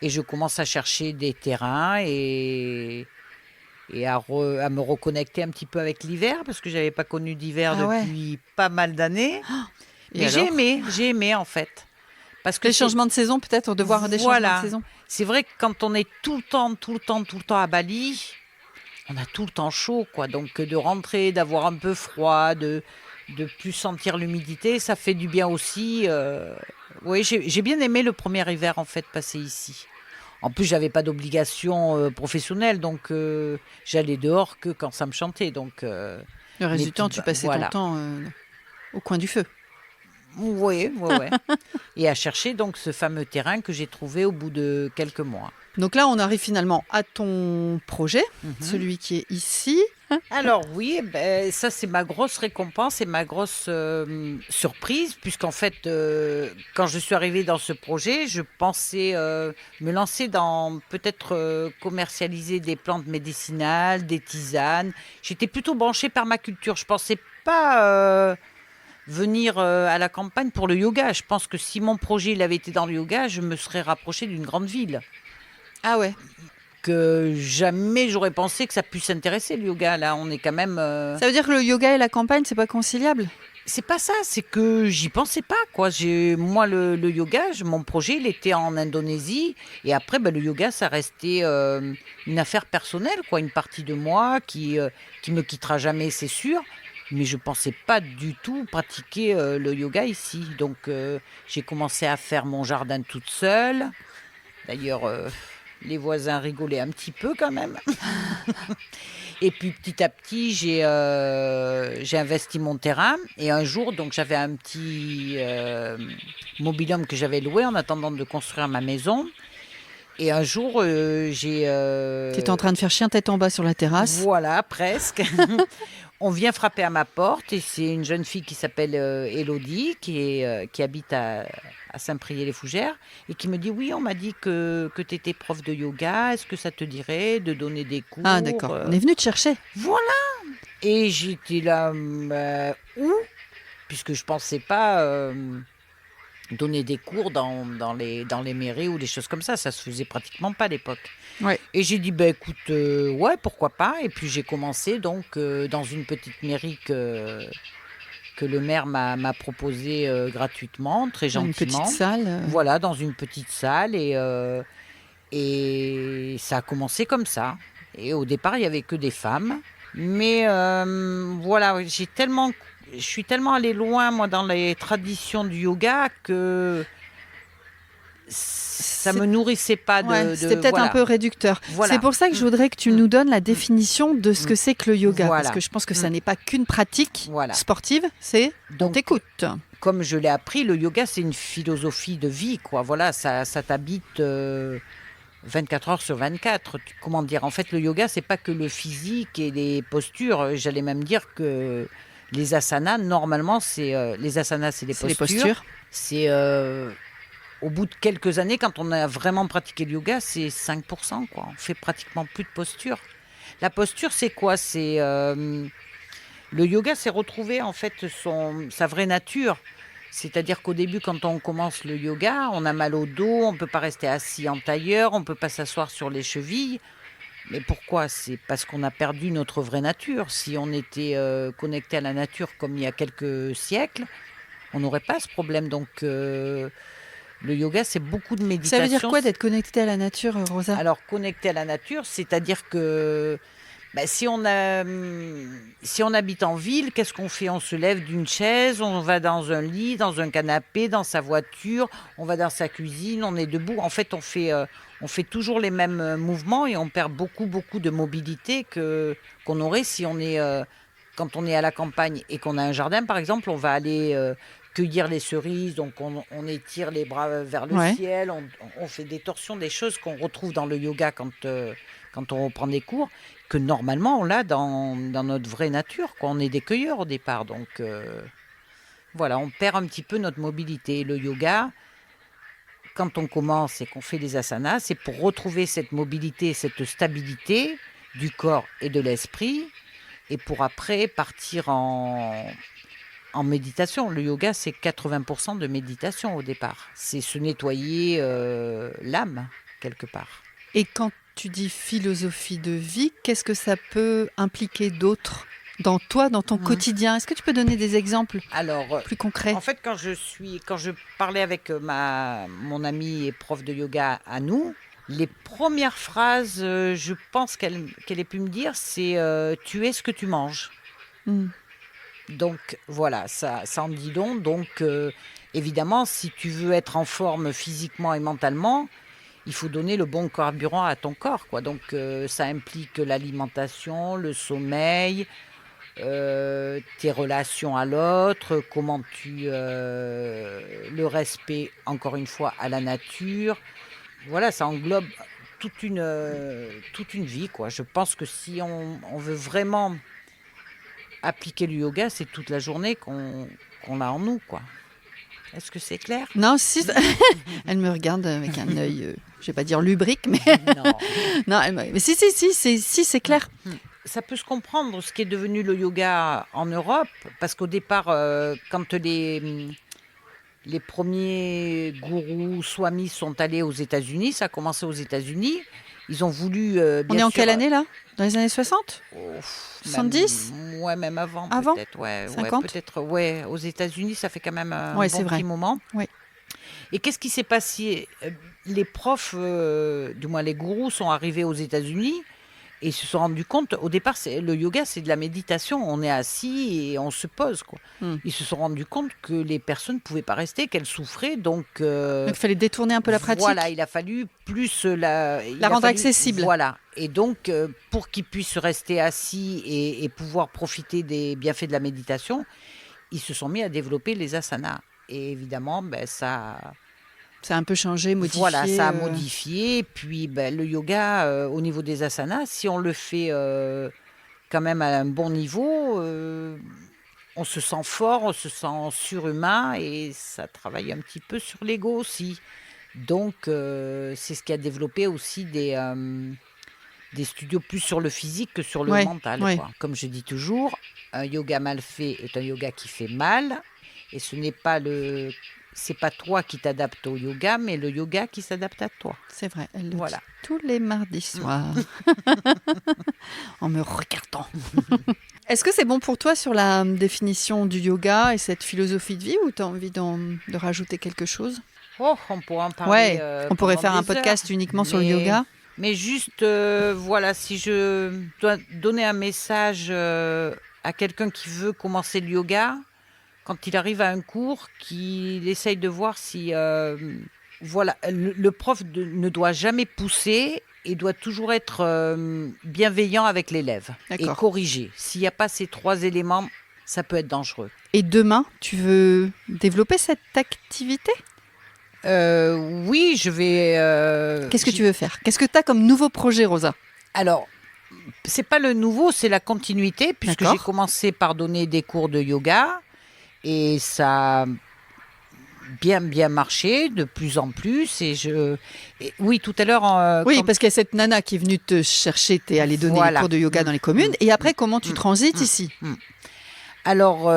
et je commence à chercher des terrains et à me reconnecter un petit peu avec l'hiver parce que j'avais pas connu d'hiver Ah ouais. depuis pas mal d'années. Et Mais alors j'ai aimé en fait. Parce que Les changements de saison, peut-être, de voir des changements de saison. C'est vrai que quand on est tout le temps à Bali, on a tout le temps chaud, quoi. Donc de rentrer, d'avoir un peu froid, de plus sentir l'humidité, ça fait du bien aussi. Oui, j'ai bien aimé le premier hiver en fait passé ici. En plus, j'avais pas d'obligation professionnelle, donc j'allais dehors que quand ça me chantait. Donc Le reste du temps, tu passais voilà. ton temps au coin du feu. Oui. Et à chercher donc ce fameux terrain que j'ai trouvé au bout de quelques mois. Donc là, on arrive finalement à ton projet, celui qui est ici. Alors oui, ça c'est ma grosse récompense et ma grosse surprise, puisqu'en fait, quand je suis arrivée dans ce projet, je pensais me lancer dans peut-être commercialiser des plantes médicinales, des tisanes. J'étais plutôt branchée par ma culture. Je pensais pas venir à la campagne pour le yoga. Je pense que si mon projet il avait été dans le yoga, je me serais rapprochée d'une grande ville. Ah ouais. Que jamais j'aurais pensé que ça puisse intéresser le yoga. Là, on est quand même. Ça veut dire que le yoga et la campagne, c'est pas conciliable? C'est pas ça, c'est que j'y pensais pas, quoi. Moi, le yoga, mon projet, il était en Indonésie. Et après, le yoga, ça restait une affaire personnelle, quoi. Une partie de moi qui me quittera jamais, c'est sûr. Mais je pensais pas du tout pratiquer le yoga ici. Donc, j'ai commencé à faire mon jardin toute seule. D'ailleurs, les voisins rigolaient un petit peu quand même. Et puis petit à petit, j'ai investi mon terrain. Et un jour, donc j'avais un petit mobil-home que j'avais loué en attendant de construire ma maison. Et un jour, j'ai... Tu étais en train de faire chien tête en bas sur la terrasse. Voilà, presque. On vient frapper à ma porte et c'est une jeune fille qui s'appelle Élodie, qui habite à Saint-Priest-les-Fougères et qui me dit « Oui, on m'a dit que tu étais prof de yoga. Est-ce que ça te dirait de donner des cours ?» Ah d'accord, on est venu te chercher. Voilà. Et j'étais là, où? Puisque je ne pensais pas donner des cours dans les mairies ou des choses comme ça. Ça se faisait pratiquement pas à l'époque. Ouais. Et j'ai dit, écoute, ouais, pourquoi pas. Et puis j'ai commencé donc dans une petite mairie que le maire m'a proposé gratuitement, très Dans gentiment. une petite salle. Voilà, dans une petite salle. Et ça a commencé comme ça. Et au départ, il n'y avait que des femmes. Mais voilà, je suis tellement allée loin, moi, dans les traditions du yoga que ça me nourrissait pas c'était peut-être un peu réducteur. Voilà. C'est pour ça que je voudrais que tu nous donnes la définition de ce que c'est que le yoga. Voilà. Parce que je pense que ça n'est pas qu'une pratique sportive, c'est on t'écoute. Comme je l'ai appris, le yoga, c'est une philosophie de vie, quoi. Voilà, ça t'habite 24 heures sur 24. Comment dire ? En fait, le yoga, c'est pas que le physique et les postures. J'allais même dire que les asanas, normalement, les asanas, c'est les postures. C'est au bout de quelques années, quand on a vraiment pratiqué le yoga, c'est 5%, quoi. On fait pratiquement plus de postures. La posture, c'est quoi ? C'est le yoga, c'est retrouver en fait sa vraie nature. C'est-à-dire qu'au début, quand on commence le yoga, on a mal au dos, on ne peut pas rester assis en tailleur, on ne peut pas s'asseoir sur les chevilles. Mais pourquoi ? C'est parce qu'on a perdu notre vraie nature. Si on était connecté à la nature comme il y a quelques siècles, on n'aurait pas ce problème. Donc, le yoga, c'est beaucoup de méditation. Ça veut dire quoi d'être connecté à la nature, Rosa ? Alors, connecté à la nature, c'est-à-dire que si on habite en ville, qu'est-ce qu'on fait ? On se lève d'une chaise, on va dans un lit, dans un canapé, dans sa voiture, on va dans sa cuisine, on est debout. En fait, on fait toujours les mêmes mouvements et on perd beaucoup, beaucoup de mobilité qu'on aurait si on est, quand on est à la campagne et qu'on a un jardin, par exemple, on va aller cueillir les cerises, donc on étire les bras vers le ciel, on fait des torsions, des choses qu'on retrouve dans le yoga quand on reprend des cours, que normalement on a dans notre vraie nature, quoi. On est des cueilleurs au départ, donc voilà, on perd un petit peu notre mobilité. Le yoga, quand on commence et qu'on fait des asanas, c'est pour retrouver cette mobilité, cette stabilité du corps et de l'esprit, et pour après partir en méditation. Le yoga, c'est 80% de méditation au départ. C'est se nettoyer l'âme, quelque part. Et quand tu dis philosophie de vie, qu'est-ce que ça peut impliquer d'autre dans toi, dans ton quotidien ? Est-ce que tu peux donner des exemples plus concrets ? En fait, quand je parlais avec mon amie et prof de yoga à nous, les premières phrases, je pense qu'elle ait pu me dire, c'est tu es ce que tu manges. Donc voilà, ça en dit long. Donc évidemment, si tu veux être en forme physiquement et mentalement, il faut donner le bon carburant à ton corps, quoi. Donc ça implique l'alimentation, le sommeil, tes relations à l'autre, comment le respect, encore une fois, à la nature. Voilà, ça englobe toute une vie, quoi. Je pense que si on veut vraiment appliquer le yoga, c'est toute la journée qu'on a en nous, quoi. Est-ce que c'est clair ? Non, si. Elle me regarde avec un œil, je vais pas dire lubrique, mais non, mais si, c'est clair. Ça peut se comprendre ce qui est devenu le yoga en Europe, parce qu'au départ, quand les premiers gourous swamis sont allés aux États-Unis, ça a commencé aux États-Unis. Ils ont voulu. On est en quelle année là ? Dans les années 60 ? 70 ? Ouais, même avant peut-être. Ouais, 50 peut-être. Ouais, aux États-Unis, ça fait quand même un bon petit moment. Oui. Et qu'est-ce qui s'est passé ? Les profs, du moins les gourous, sont arrivés aux États-Unis. Et ils se sont rendus compte, au départ, le yoga, c'est de la méditation. On est assis et on se pose, quoi. Ils se sont rendus compte que les personnes ne pouvaient pas rester, qu'elles souffraient. Donc, il fallait détourner un peu la pratique. Voilà, il a fallu plus la rendre accessible. Voilà. Et donc, pour qu'ils puissent rester assis et pouvoir profiter des bienfaits de la méditation, ils se sont mis à développer les asanas. Et évidemment, ça a un peu changé, modifié. Voilà, ça a modifié. Puis le yoga, au niveau des asanas, si on le fait quand même à un bon niveau, on se sent fort, on se sent surhumain et ça travaille un petit peu sur l'ego aussi. Donc, c'est ce qui a développé aussi des studios plus sur le physique que sur le mental. Ouais. Quoi. Comme je dis toujours, un yoga mal fait est un yoga qui fait mal. Et ce n'est pas c'est pas toi qui t'adaptes au yoga, mais le yoga qui s'adapte à toi. C'est vrai, elle le dit tous les mardis soirs, en me regardant. Est-ce que c'est bon pour toi sur la définition du yoga et cette philosophie de vie, ou tu as envie de rajouter quelque chose ? On pourrait en parler. On pourrait faire un podcast uniquement sur le yoga. Mais juste, si je dois donner un message à quelqu'un qui veut commencer le yoga, quand il arrive à un cours, qu'il essaye de voir si Voilà, le prof ne doit jamais pousser et doit toujours être bienveillant avec l'élève et D'accord. corriger. S'il n'y a pas ces 3 éléments, ça peut être dangereux. Et demain, tu veux développer cette activité ? Oui, je vais... Qu'est-ce que tu veux faire ? Qu'est-ce que tu as comme nouveau projet, Rosa ? Alors, c'est pas le nouveau, c'est la continuité, puisque D'accord. j'ai commencé par donner des cours de yoga et ça a bien marché de plus en plus. Oui, tout à l'heure... Oui, parce qu'il y a cette nana qui est venue te chercher, tu es allée donner les Voilà. cours de yoga dans les communes. Et après, comment tu transites ici ? Alors,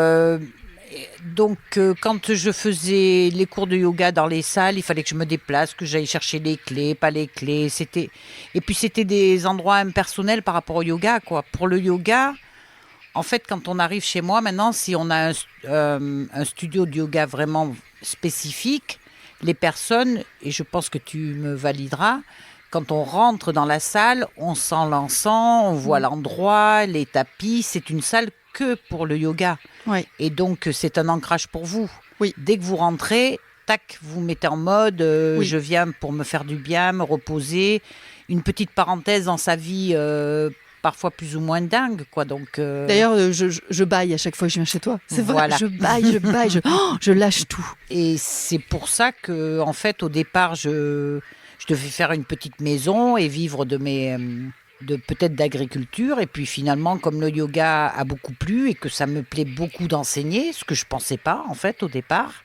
donc, quand je faisais les cours de yoga dans les salles, il fallait que je me déplace, que j'aille chercher les clés, pas les clés. Et puis, c'était des endroits impersonnels par rapport au yoga, quoi. Pour le yoga, en fait, quand on arrive chez moi, maintenant, si on a un studio de yoga vraiment spécifique, les personnes, et je pense que tu me valideras, quand on rentre dans la salle, on sent l'encens, on voit l'endroit, les tapis. C'est une salle que pour le yoga. Oui. Et donc, c'est un ancrage pour vous. Oui. Dès que vous rentrez, tac, vous mettez en mode Oui. je viens pour me faire du bien, me reposer. Une petite parenthèse dans sa vie, parfois plus ou moins dingue, quoi. Donc, D'ailleurs, je baille à chaque fois que je viens chez toi. C'est vrai, Voilà. je baille, je lâche tout. Et c'est pour ça que, en fait, au départ, je devais faire une petite maison et vivre peut-être d'agriculture. Et puis finalement, comme le yoga a beaucoup plu et que ça me plaît beaucoup d'enseigner, ce que je pensais pas, en fait, au départ.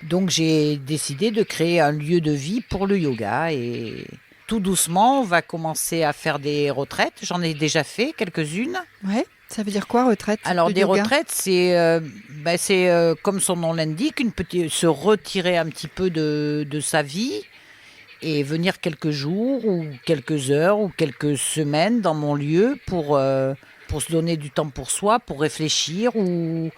Donc, j'ai décidé de créer un lieu de vie pour le yoga. Et tout doucement, on va commencer à faire des retraites. J'en ai déjà fait quelques-unes. Ouais. Ça veut dire quoi, retraite ? Alors, de des yoga ? retraites, c'est comme son nom l'indique, se retirer un petit peu de sa vie et venir quelques jours ou quelques heures ou quelques semaines dans mon lieu pour se donner du temps pour soi, pour réfléchir ou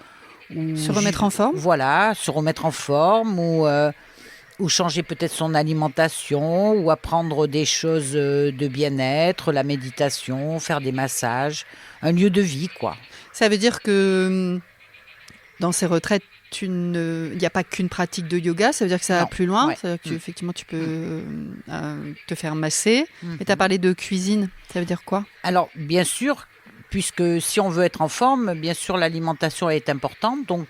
Se remettre en forme ? Voilà, se remettre en forme ou changer peut-être son alimentation ou apprendre des choses de bien-être, la méditation, faire des massages, un lieu de vie, quoi. Ça veut dire que dans ces retraites, il n'y a pas qu'une pratique de yoga, ça veut dire que ça va Non, plus loin, ouais. ça veut dire que effectivement tu peux te faire masser. Et tu as parlé de cuisine, ça veut dire quoi ? Alors, bien sûr, puisque si on veut être en forme, bien sûr, l'alimentation est importante. Donc,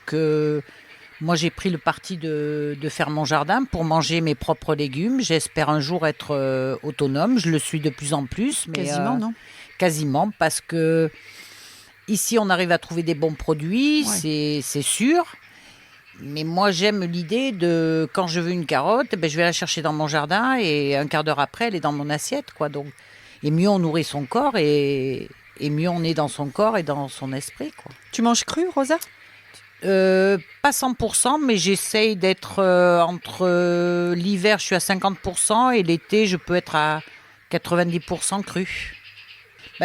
moi, j'ai pris le parti de faire mon jardin pour manger mes propres légumes. J'espère un jour être autonome. Je le suis de plus en plus. Mais, Quasiment, non ? Quasiment, parce que ici, on arrive à trouver des bons produits, Ouais. c'est sûr. Mais moi, j'aime l'idée de, quand je veux une carotte, je vais la chercher dans mon jardin et un quart d'heure après, elle est dans mon assiette, quoi. Donc, et mieux on nourrit son corps et mieux on est dans son corps et dans son esprit, quoi. Tu manges cru, Rosa ? Pas 100%, mais j'essaye d'être entre l'hiver, je suis à 50% et l'été, je peux être à 90% cru.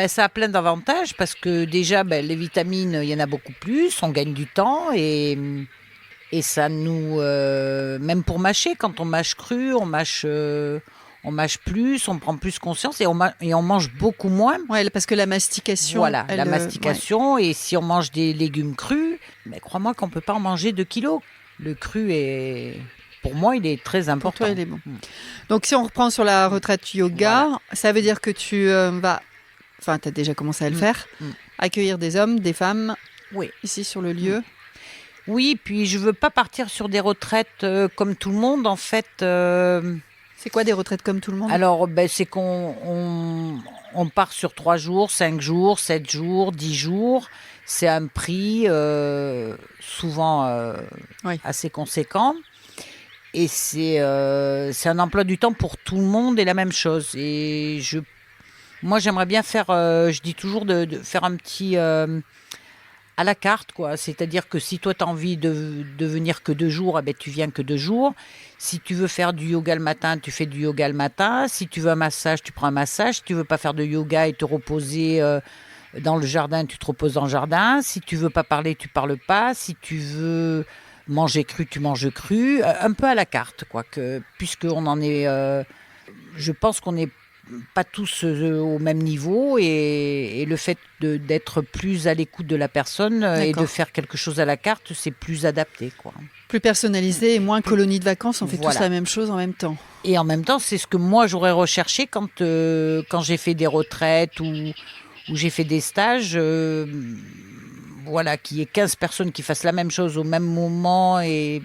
Ça a plein d'avantages parce que déjà, les vitamines, il y en a beaucoup plus, on gagne du temps et ça nous... même pour mâcher, quand on mâche cru, on mâche plus, on prend plus conscience et on mange beaucoup moins. Ouais, parce que la mastication... Voilà, la mastication. Et si on mange des légumes crus, crois-moi qu'on ne peut pas en manger 2 kilos. Le cru est... Pour moi, il est très important. Pour toi, il est bon. Donc, si on reprend sur la retraite yoga, ça veut dire que tu vas... Enfin, tu as déjà commencé à le faire. Accueillir des hommes, des femmes, ici sur le lieu. Oui, puis je ne veux pas partir sur des retraites comme tout le monde, en fait. C'est quoi des retraites comme tout le monde ? Alors, c'est qu'on part sur 3 jours, 5 jours, 7 jours, 10 jours. C'est un prix souvent assez conséquent. Et c'est un emploi du temps pour tout le monde et la même chose. Et moi, j'aimerais bien faire, je dis toujours, de faire un petit... à la carte, quoi. C'est-à-dire que si toi, tu as envie de venir que 2 jours, tu viens que 2 jours. Si tu veux faire du yoga le matin, tu fais du yoga le matin. Si tu veux un massage, tu prends un massage. Si tu veux pas faire de yoga et te reposer dans le jardin, tu te reposes dans le jardin. Si tu veux pas parler, tu parles pas. Si tu veux manger cru, tu manges cru. Un peu à la carte, quoi. Puisqu'on en est... je pense qu'on est pas tous au même niveau et le fait d'être plus à l'écoute de la personne et de faire quelque chose à la carte, c'est plus adapté, quoi. Plus personnalisé et moins colonie de vacances, on fait tous la même chose en même temps. Et en même temps, c'est ce que moi j'aurais recherché quand j'ai fait des retraites ou j'ai fait des stages. Voilà, qu'il y ait 15 personnes qui fassent la même chose au même moment. Et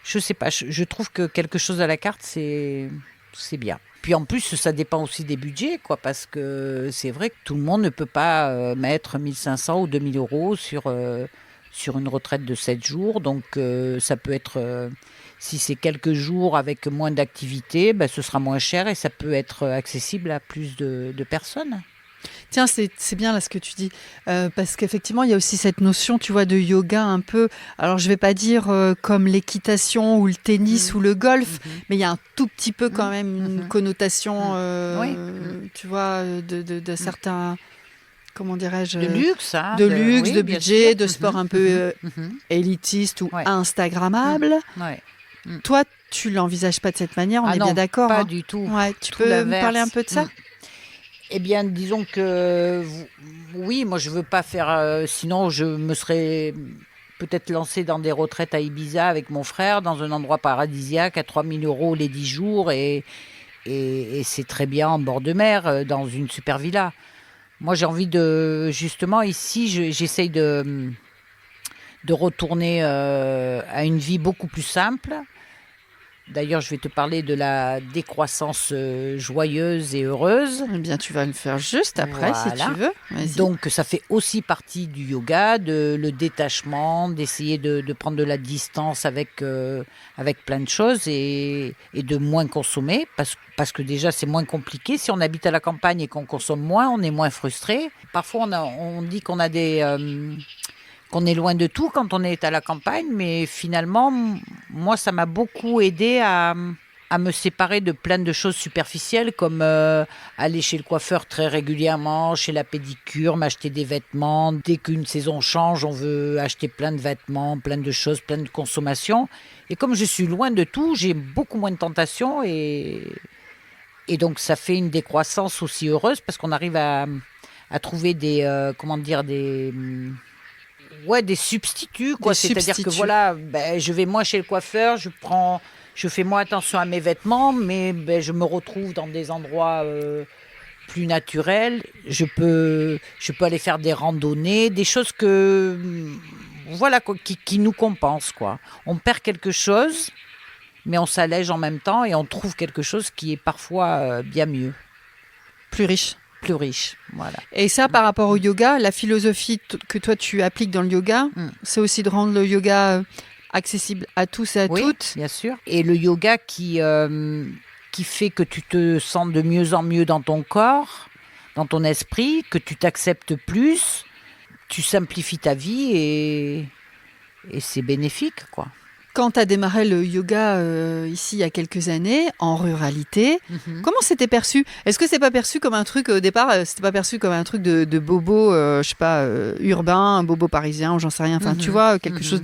je sais pas, je trouve que quelque chose à la carte, c'est bien. Puis en plus, ça dépend aussi des budgets, quoi, parce que c'est vrai que tout le monde ne peut pas mettre 1 500 ou 2 000 euros sur une retraite de 7 jours. Donc ça peut être, si c'est quelques jours avec moins d'activité, ce sera moins cher et ça peut être accessible à plus de personnes. Tiens, c'est bien là ce que tu dis, parce qu'effectivement, il y a aussi cette notion, tu vois, de yoga un peu, alors je vais pas dire comme l'équitation ou le tennis ou le golf, mais il y a un tout petit peu quand même une connotation, tu vois, de certains, comment dirais-je, de luxe, hein, de luxe, de budget, sûr. de sport un peu élitiste ou instagrammable. Toi, tu l'envisages pas de cette manière, on est bien d'accord? Pas du tout. Ouais, tu peux me parler un peu de ça? Eh bien, disons que oui, moi je veux pas faire. Sinon, je me serais peut-être lancée dans des retraites à Ibiza avec mon frère, dans un endroit paradisiaque à 3 000 euros les 10 jours. Et c'est très bien en bord de mer, dans une super villa. Moi, j'ai envie de. Justement, ici, j'essaye de retourner à une vie beaucoup plus simple. D'ailleurs, je vais te parler de la décroissance joyeuse et heureuse. Eh bien, tu vas le faire juste après, si tu veux. Vas-y. Donc, ça fait aussi partie du yoga, le détachement, d'essayer de prendre de la distance avec plein de choses et de moins consommer, parce que déjà, c'est moins compliqué. Si on habite à la campagne et qu'on consomme moins, on est moins frustré. Parfois, on dit qu'on a qu'on est loin de tout quand on est à la campagne, mais finalement, moi, ça m'a beaucoup aidé à me séparer de plein de choses superficielles, comme aller chez le coiffeur très régulièrement, chez la pédicure, m'acheter des vêtements. Dès qu'une saison change, on veut acheter plein de vêtements, plein de choses, plein de consommation. Et comme je suis loin de tout, j'ai beaucoup moins de tentations et donc ça fait une décroissance aussi heureuse parce qu'on arrive à trouver des substituts, quoi. C'est-à-dire que voilà, je vais moins chez le coiffeur, je fais moins attention à mes vêtements, mais je me retrouve dans des endroits plus naturels. Je peux aller faire des randonnées, des choses qui nous compensent, quoi. On perd quelque chose, mais on s'allège en même temps et on trouve quelque chose qui est parfois bien mieux. Plus riche. Plus riche, voilà. Et ça, par rapport au yoga, la philosophie que toi tu appliques dans le yoga, c'est aussi de rendre le yoga accessible à tous et à toutes. Oui, bien sûr. Et le yoga qui fait que tu te sens de mieux en mieux dans ton corps, dans ton esprit, que tu t'acceptes plus, tu simplifies ta vie et c'est bénéfique, quoi. Quand tu as démarré le yoga ici il y a quelques années, en ruralité, comment c'était perçu? Est-ce que c'est pas perçu comme un truc, au départ, c'était pas perçu comme un truc de bobo, je sais pas, urbain, un bobo parisien, ou j'en sais rien, enfin tu vois, quelque chose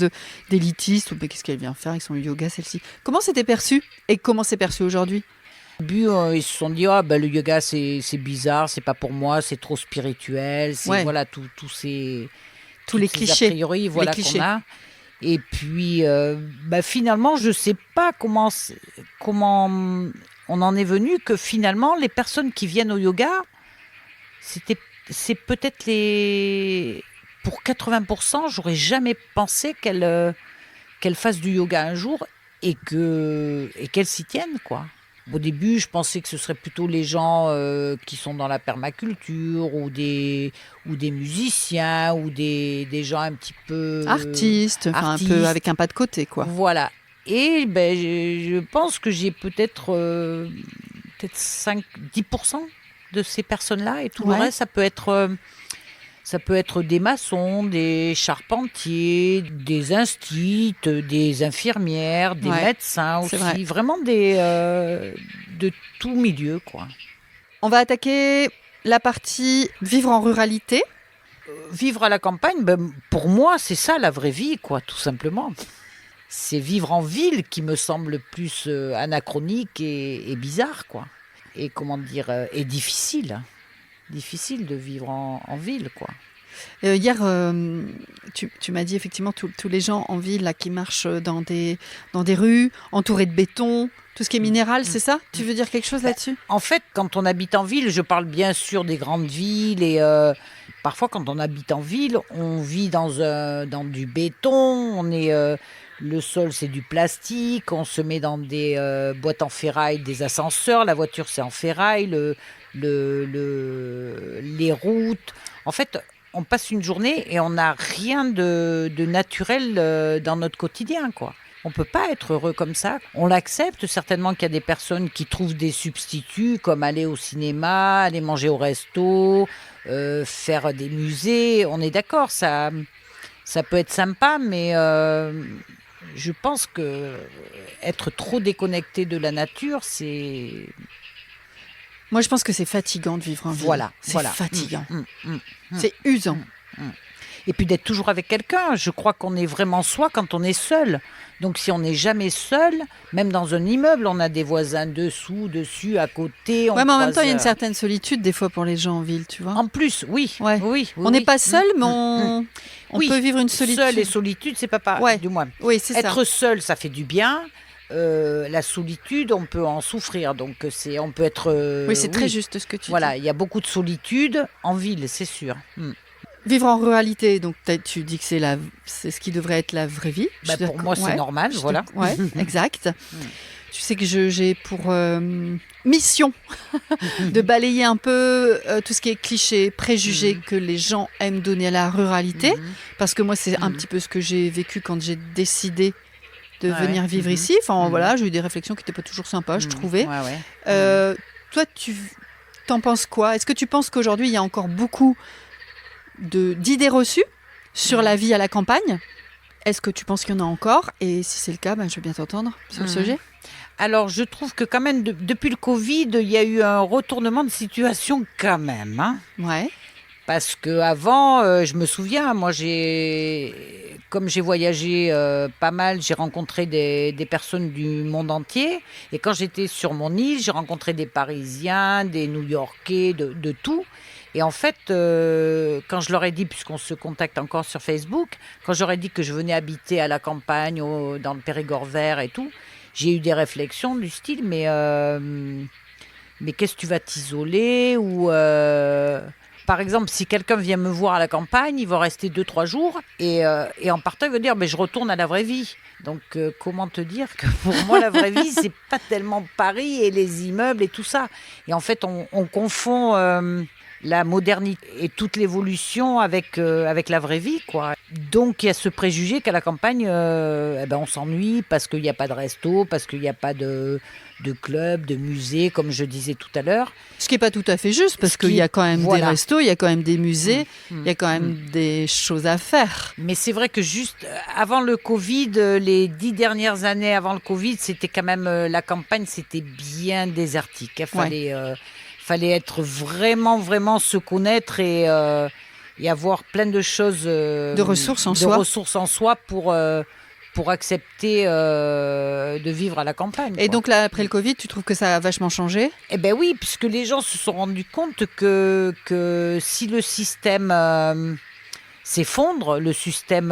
d'élitiste, ou mais qu'est-ce qu'elle vient faire avec son yoga, celle-ci? Comment c'était perçu et comment c'est perçu aujourd'hui? Au début, ils se sont dit, le yoga c'est bizarre, c'est pas pour moi, c'est trop spirituel, c'est voilà, tous les clichés, a priori, voilà, les clichés. Qu'on a. Et puis, finalement, je ne sais pas comment on en est venu que finalement, les personnes qui viennent au yoga, c'est peut-être pour 80%, j'aurais jamais pensé qu'elles fassent du yoga un jour et qu'elles s'y tiennent, quoi. Au début, je pensais que ce serait plutôt les gens qui sont dans la permaculture ou des musiciens ou des gens un petit peu artistes, un peu avec un pas de côté, quoi. Voilà. Et je pense que j'ai peut-être 5-10% de ces personnes-là et tout le reste, ça peut être des maçons, des charpentiers, des instits, des infirmières, des médecins aussi. Vraiment de tout milieu, quoi. On va attaquer la partie vivre en ruralité. Vivre à la campagne, pour moi, c'est ça la vraie vie, quoi, tout simplement. C'est vivre en ville qui me semble plus anachronique et bizarre, quoi. comment dire, est difficile. Difficile de vivre en ville, quoi. Hier, tu m'as dit effectivement tous les gens en ville là, qui marchent dans des rues entourées de béton, tout ce qui est minéral, c'est ça? Tu veux dire quelque chose là-dessus? En fait, quand on habite en ville, je parle bien sûr des grandes villes et parfois quand on habite en ville, on vit dans du béton, le sol c'est du plastique, on se met dans des boîtes en ferraille, des ascenseurs, la voiture c'est en ferraille, les routes. En fait, on passe une journée et on n'a rien de naturel dans notre quotidien, quoi. On ne peut pas être heureux comme ça. On l'accepte, certainement qu'il y a des personnes qui trouvent des substituts, comme aller au cinéma, aller manger au resto, faire des musées. On est d'accord, ça peut être sympa, mais je pense que être trop déconnecté de la nature, c'est... Moi, je pense que c'est fatigant de vivre en ville. Voilà. Fatigant. C'est usant. Et puis d'être toujours avec quelqu'un. Je crois qu'on est vraiment soi quand on est seul. Donc si on n'est jamais seul, même dans un immeuble, on a des voisins dessous, dessus, à côté. Mais en même temps, il y a une certaine solitude des fois pour les gens en ville, tu vois. En plus, oui. Ouais. Oui, on n'est pas seul, mais on peut vivre une solitude. Seul et solitude, c'est pas pareil, du moins. Oui, c'est ça. Être seul, ça fait du bien. La solitude, on peut en souffrir. Donc on peut être... oui, c'est très juste ce que tu dis. Voilà, il y a beaucoup de solitude en ville, c'est sûr. Vivre en ruralité, donc tu dis que c'est ce qui devrait être la vraie vie. Pour moi, c'est normal, voilà. Oui, exact. Tu sais que j'ai pour mission de balayer un peu tout ce qui est cliché, préjugés que les gens aiment donner à la ruralité. Parce que moi, c'est un petit peu ce que j'ai vécu quand j'ai décidé de venir vivre ici. Enfin, voilà, j'ai eu des réflexions qui n'étaient pas toujours sympas, je trouvais. Toi, tu t'en penses quoi? Est-ce que tu penses qu'aujourd'hui, il y a encore beaucoup d'idées reçues sur la vie à la campagne? Est-ce que tu penses qu'il y en a encore? Et si c'est le cas, je veux bien t'entendre sur le sujet. Alors, je trouve que quand même, depuis le Covid, il y a eu un retournement de situation quand même. Ouais. Parce qu'avant, je me souviens, moi, comme j'ai voyagé pas mal, j'ai rencontré des personnes du monde entier. Et quand j'étais sur mon île, j'ai rencontré des Parisiens, des New-Yorkais, de tout. Et en fait, quand je leur ai dit, puisqu'on se contacte encore sur Facebook, quand j'aurais dit que je venais habiter à la campagne, dans le Périgord vert et tout, j'ai eu des réflexions du style, mais qu'est-ce que tu vas t'isoler? Ou par exemple, si quelqu'un vient me voir à la campagne, il va rester 2-3 jours et en partant, il va dire je retourne à la vraie vie. Donc, comment te dire que pour moi, la vraie vie, c'est pas tellement Paris et les immeubles et tout ça. Et en fait, on confond la modernité et toute l'évolution avec la vraie vie, quoi. Donc, il y a ce préjugé qu'à la campagne, on s'ennuie parce qu'il n'y a pas de resto, parce qu'il n'y a pas de club, de musée, comme je disais tout à l'heure. Ce qui n'est pas tout à fait juste, parce qu'il y a quand même des restos, il y a quand même des musées, il y a quand même des choses à faire. Mais c'est vrai que juste avant le Covid, les 10 dernières années avant le Covid, c'était quand même la campagne, c'était bien désertique. Il fallait être vraiment, vraiment se connaître et avoir plein de choses... de ressources en soi pour accepter de vivre à la campagne. Et donc là, après le Covid, tu trouves que ça a vachement changé? Eh bien oui, puisque les gens se sont rendus compte que si le système s'effondre, le système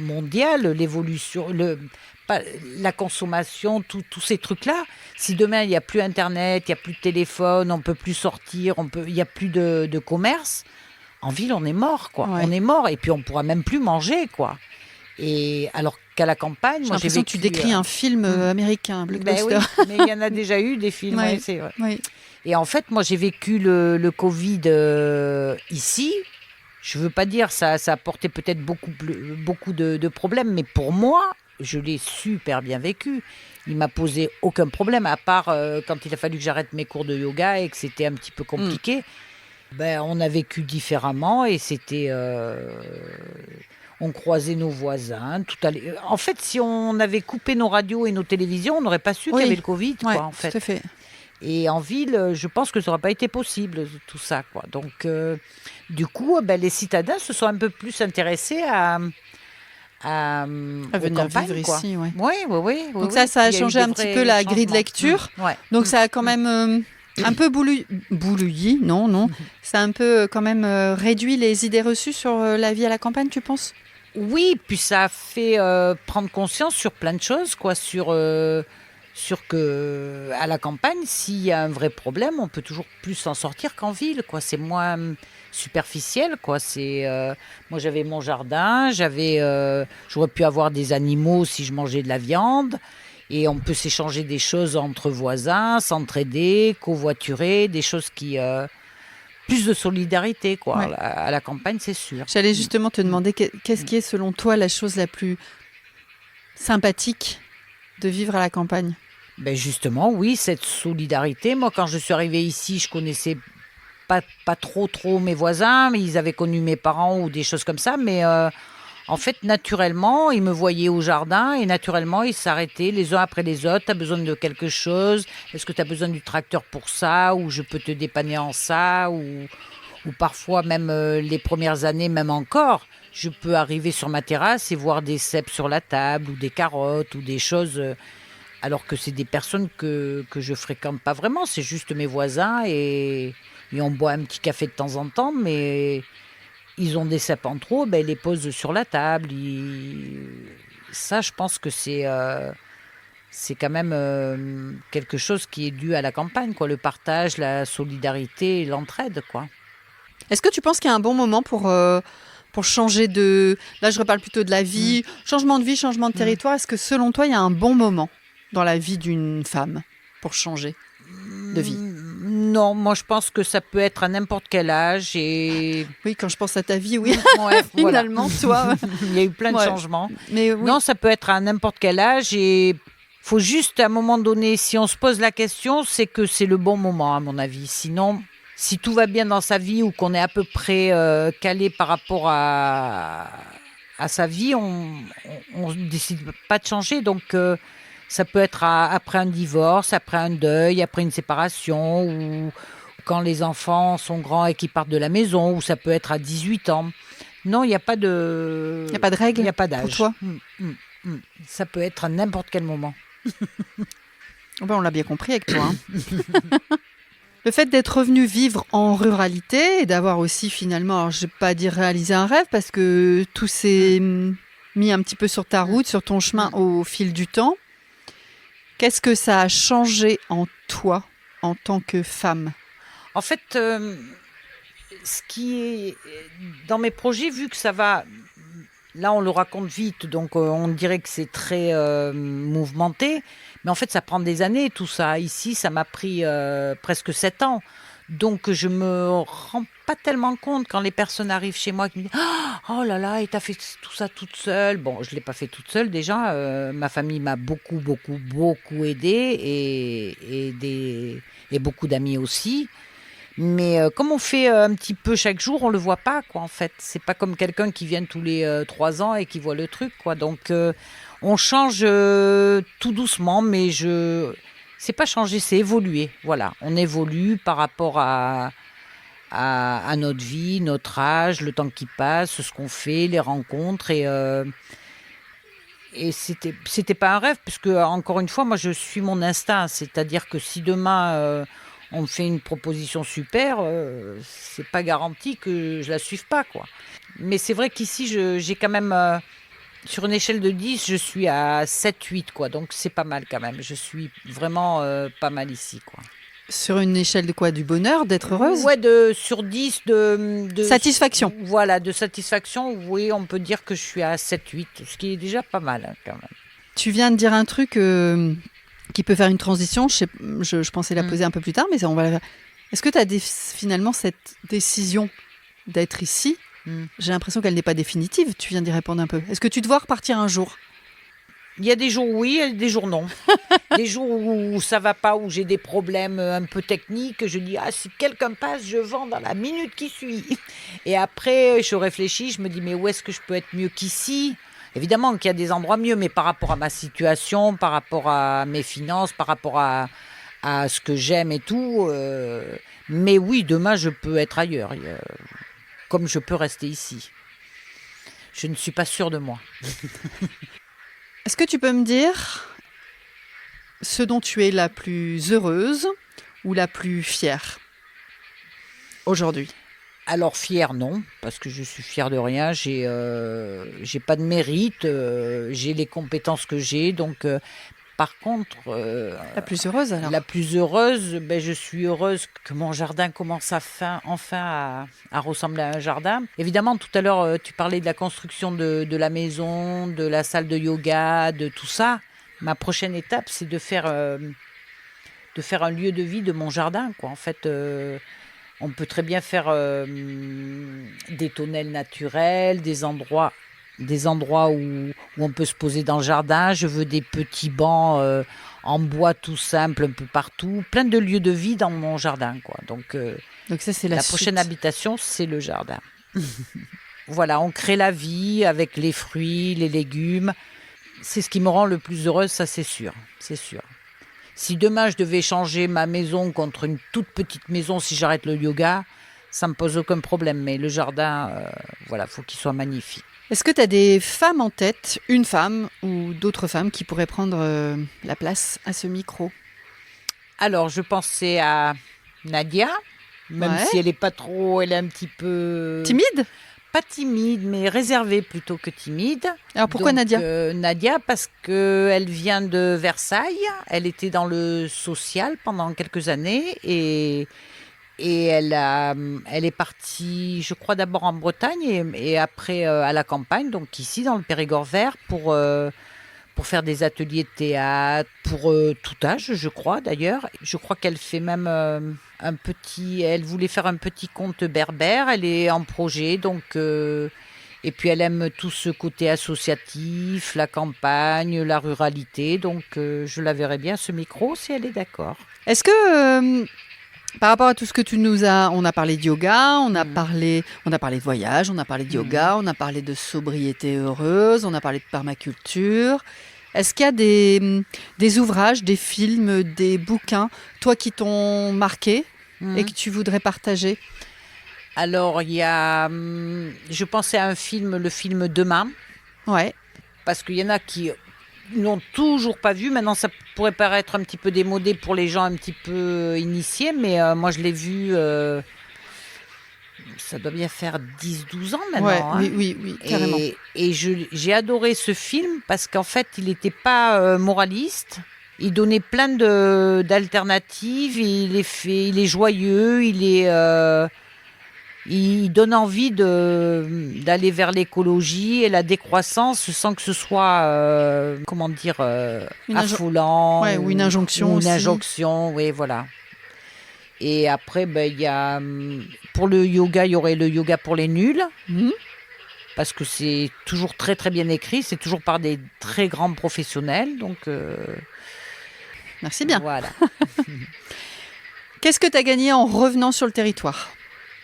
mondial, l'évolution... la consommation, tous ces trucs-là, si demain il n'y a plus Internet, il n'y a plus de téléphone, on ne peut plus sortir, il n'y a plus de commerce, en ville on est mort, quoi. Ouais. On est mort et puis on ne pourra même plus manger, quoi. Et alors qu'à la campagne, moi j'ai vécu... Tu décris un film américain, blockbuster. Oui, mais il y en a déjà eu des films, c'est vrai. Oui. Et en fait, moi j'ai vécu le Covid ici. Je ne veux pas dire ça a apporté peut-être beaucoup de problèmes, mais pour moi, je l'ai super bien vécu. Il m'a posé aucun problème, à part quand il a fallu que j'arrête mes cours de yoga et que c'était un petit peu compliqué. On a vécu différemment et c'était... on croisait nos voisins. En fait, si on avait coupé nos radios et nos télévisions, on n'aurait pas su qu'il y avait le Covid. Ouais, en fait. Tout à fait. Et en ville, je pense que ça n'aurait pas été possible, tout ça, quoi. Donc, du coup, les citadins se sont un peu plus intéressés aux venir campagnes, vivre quoi. ici, ouais. Oui. Donc ça a Il y eu changé des un petit vrais peu la grille de changements. lecture. Ouais. Donc ça a quand même un peu bouilli, non. Ça a un peu quand même réduit les idées reçues sur la vie à la campagne, tu penses? Oui, puis ça a fait prendre conscience sur plein de choses, quoi, sur que à la campagne, s'il y a un vrai problème, on peut toujours plus s'en sortir qu'en ville, quoi. C'est moins superficiel, quoi. Moi, j'avais mon jardin, j'aurais pu avoir des animaux si je mangeais de la viande, et on peut s'échanger des choses entre voisins, s'entraider, covoiturer, des choses qui plus de solidarité, quoi. Ouais. À la campagne, c'est sûr. J'allais justement te demander qu'est-ce qui est selon toi la chose la plus sympathique de vivre à la campagne? Ben justement, oui, cette solidarité. Moi, quand je suis arrivée ici, je connaissais pas trop mes voisins, mais ils avaient connu mes parents ou des choses comme ça. Mais en fait, naturellement, ils me voyaient au jardin et naturellement, ils s'arrêtaient les uns après les autres. Tu as besoin de quelque chose? Est-ce que tu as besoin du tracteur pour ça? Ou je peux te dépanner en ça? Ou parfois, même les premières années, même encore, je peux arriver sur ma terrasse et voir des cèpes sur la table ou des carottes ou des choses. Alors que c'est des personnes que je fréquente pas vraiment, c'est juste mes voisins et on boit un petit café de temps en temps, mais ils ont des cèpes en trop, ben, ils les posent sur la table. Ça, je pense que c'est quand même quelque chose qui est dû à la campagne, quoi, le partage, la solidarité et l'entraide, quoi. Est-ce que tu penses qu'il y a un bon moment pour changer de... Là, je reparle plutôt de la vie, changement de vie, changement de territoire. Est-ce que selon toi, il y a un bon moment dans la vie d'une femme pour changer de vie? Non, moi je pense que ça peut être à n'importe quel âge et Oui, quand je pense à ta vie, oui. ouais, voilà. Finalement, toi... Il y a eu plein de Ouais. changements. Mais oui. Non, ça peut être à n'importe quel âge et faut juste à un moment donné, si on se pose la question, c'est que c'est le bon moment à mon avis. Sinon, si tout va bien dans sa vie ou qu'on est à peu près calé par rapport à sa vie, on ne décide pas de changer. Donc ça peut être après un divorce, après un deuil, après une séparation ou quand les enfants sont grands et qu'ils partent de la maison, ou ça peut être à 18 ans. Non, il n'y a pas de... Il n'y a pas de règle Il n'y a pas d'âge. pour toi? Ça peut être à n'importe quel moment. Ben, on l'a bien compris avec toi. Le fait d'être revenu vivre en ruralité et d'avoir aussi finalement, alors je ne vais pas dire réaliser un rêve parce que tout s'est mis un petit peu sur ta route, sur ton chemin au fil du temps. Qu'est-ce que ça a changé en toi en tant que femme? En fait, ce qui est dans mes projets, vu que ça va, là on le raconte vite, donc on dirait que c'est très mouvementé, mais en fait ça prend des années tout ça. Ici, ça m'a pris presque 7 ans, donc je me rends pas tellement compte quand les personnes arrivent chez moi qui me disent oh là là, et t'as fait tout ça toute seule. Bon, je l'ai pas fait toute seule déjà. Ma famille m'a beaucoup aidée et beaucoup d'amis aussi. Mais comme on fait un petit peu chaque jour, on le voit pas, quoi, en fait. C'est pas comme quelqu'un qui vient tous les 3 ans et qui voit le truc, quoi. Donc on change tout doucement, mais c'est pas changer, c'est évoluer. Voilà, on évolue par rapport à notre vie, notre âge, le temps qui passe, ce qu'on fait, les rencontres et c'était pas un rêve, puisque encore une fois, moi je suis mon instinct, c'est-à-dire que si demain on me fait une proposition super, c'est pas garanti que je la suive pas, quoi. Mais c'est vrai qu'ici j'ai quand même sur une échelle de 10, je suis à 7-8, quoi, donc c'est pas mal quand même. Je suis vraiment pas mal ici, quoi. Sur une échelle de quoi? Du bonheur, d'être heureuse? Ouais, sur 10 de Satisfaction. Voilà, de satisfaction, oui, on peut dire que je suis à 7-8, ce qui est déjà pas mal, hein, quand même. Tu viens de dire un truc qui peut faire une transition. Je pensais la poser un peu plus tard, mais on va la faire. Est-ce que tu as finalement cette décision d'être ici? J'ai l'impression qu'elle n'est pas définitive. Tu viens d'y répondre un peu. Est-ce que tu te vois repartir un jour? Il y a des jours oui, et des jours non. Des jours où ça va pas, où j'ai des problèmes un peu techniques, je dis si quelqu'un passe, je vends dans la minute qui suit. Et après, je réfléchis, je me dis mais où est-ce que je peux être mieux qu'ici? Évidemment qu'il y a des endroits mieux, mais par rapport à ma situation, par rapport à mes finances, par rapport à ce que j'aime et tout. Mais oui, demain je peux être ailleurs, comme je peux rester ici. je ne suis pas sûre de moi. Est-ce que tu peux me dire ce dont tu es la plus heureuse ou la plus fière aujourd'hui? Alors fière, non, parce que je suis fière de rien. J'ai pas de mérite, j'ai les compétences que j'ai. Donc, par contre, La plus heureuse alors? la plus heureuse, je suis heureuse que mon jardin commence à ressembler à un jardin. Évidemment, tout à l'heure, tu parlais de la construction de la maison, de la salle de yoga, de tout ça. Ma prochaine étape, c'est de faire un lieu de vie de mon jardin, quoi. En fait, on peut très bien faire des tonnelles naturels, des endroits où on peut se poser dans le jardin. Je veux des petits bancs en bois tout simple un peu partout. Plein de lieux de vie dans mon jardin, quoi. Donc ça, c'est la la prochaine suite. habitation, c'est le jardin. Voilà, on crée la vie avec les fruits, les légumes. C'est ce qui me rend le plus heureuse, ça c'est sûr. C'est sûr. Si demain je devais changer ma maison contre une toute petite maison, si j'arrête le yoga, ça me pose aucun problème. Mais le jardin, voilà, faut qu'il soit magnifique. Est-ce que tu as des femmes en tête, une femme ou d'autres femmes qui pourraient prendre la place à ce micro? Alors, je pensais à Nadia, même Ouais. si elle est un petit peu... Timide? Pas timide, mais réservée plutôt que timide. Alors pourquoi Donc, Nadia? Nadia, parce qu'elle vient de Versailles. Elle était dans le social pendant quelques années et elle est partie, je crois, d'abord en Bretagne et après à la campagne, donc ici dans le Périgord vert, pour faire des ateliers de théâtre, pour tout âge, je crois d'ailleurs. Je crois qu'elle fait même elle voulait faire un petit conte berbère, elle est en projet, donc... et puis elle aime tout ce côté associatif, la campagne, la ruralité, donc je la verrai bien à ce micro si elle est d'accord. Est-ce que par rapport à tout ce que tu nous as, on a parlé de yoga, on a parlé de voyage, on a parlé de yoga, on a parlé de sobriété heureuse, on a parlé de permaculture. Est-ce qu'il y a des ouvrages, des films, des bouquins, toi qui t'ont marqué et que tu voudrais partager? Alors il y a, je pensais à le film Demain, Ouais. parce qu'il y en a qui n'ont toujours pas vu. Maintenant, ça pourrait paraître un petit peu démodé pour les gens un petit peu initiés, mais moi, je l'ai vu, ça doit bien faire 10-12 ans maintenant. Ouais, hein. oui, carrément. Et j'ai adoré ce film parce qu'en fait, il n'était pas moraliste. Il donnait plein d'alternatives. Il est joyeux. Il donne envie d'aller vers l'écologie et la décroissance sans que ce soit, affolant. Ou une injonction ou aussi. une injonction, oui, voilà. Et après, il y a, pour le yoga, il y aurait le yoga pour les nuls, parce que c'est toujours très très bien écrit, c'est toujours par des très grands professionnels, donc... Merci bien. Voilà. Qu'est-ce que tu as gagné en revenant sur le territoire?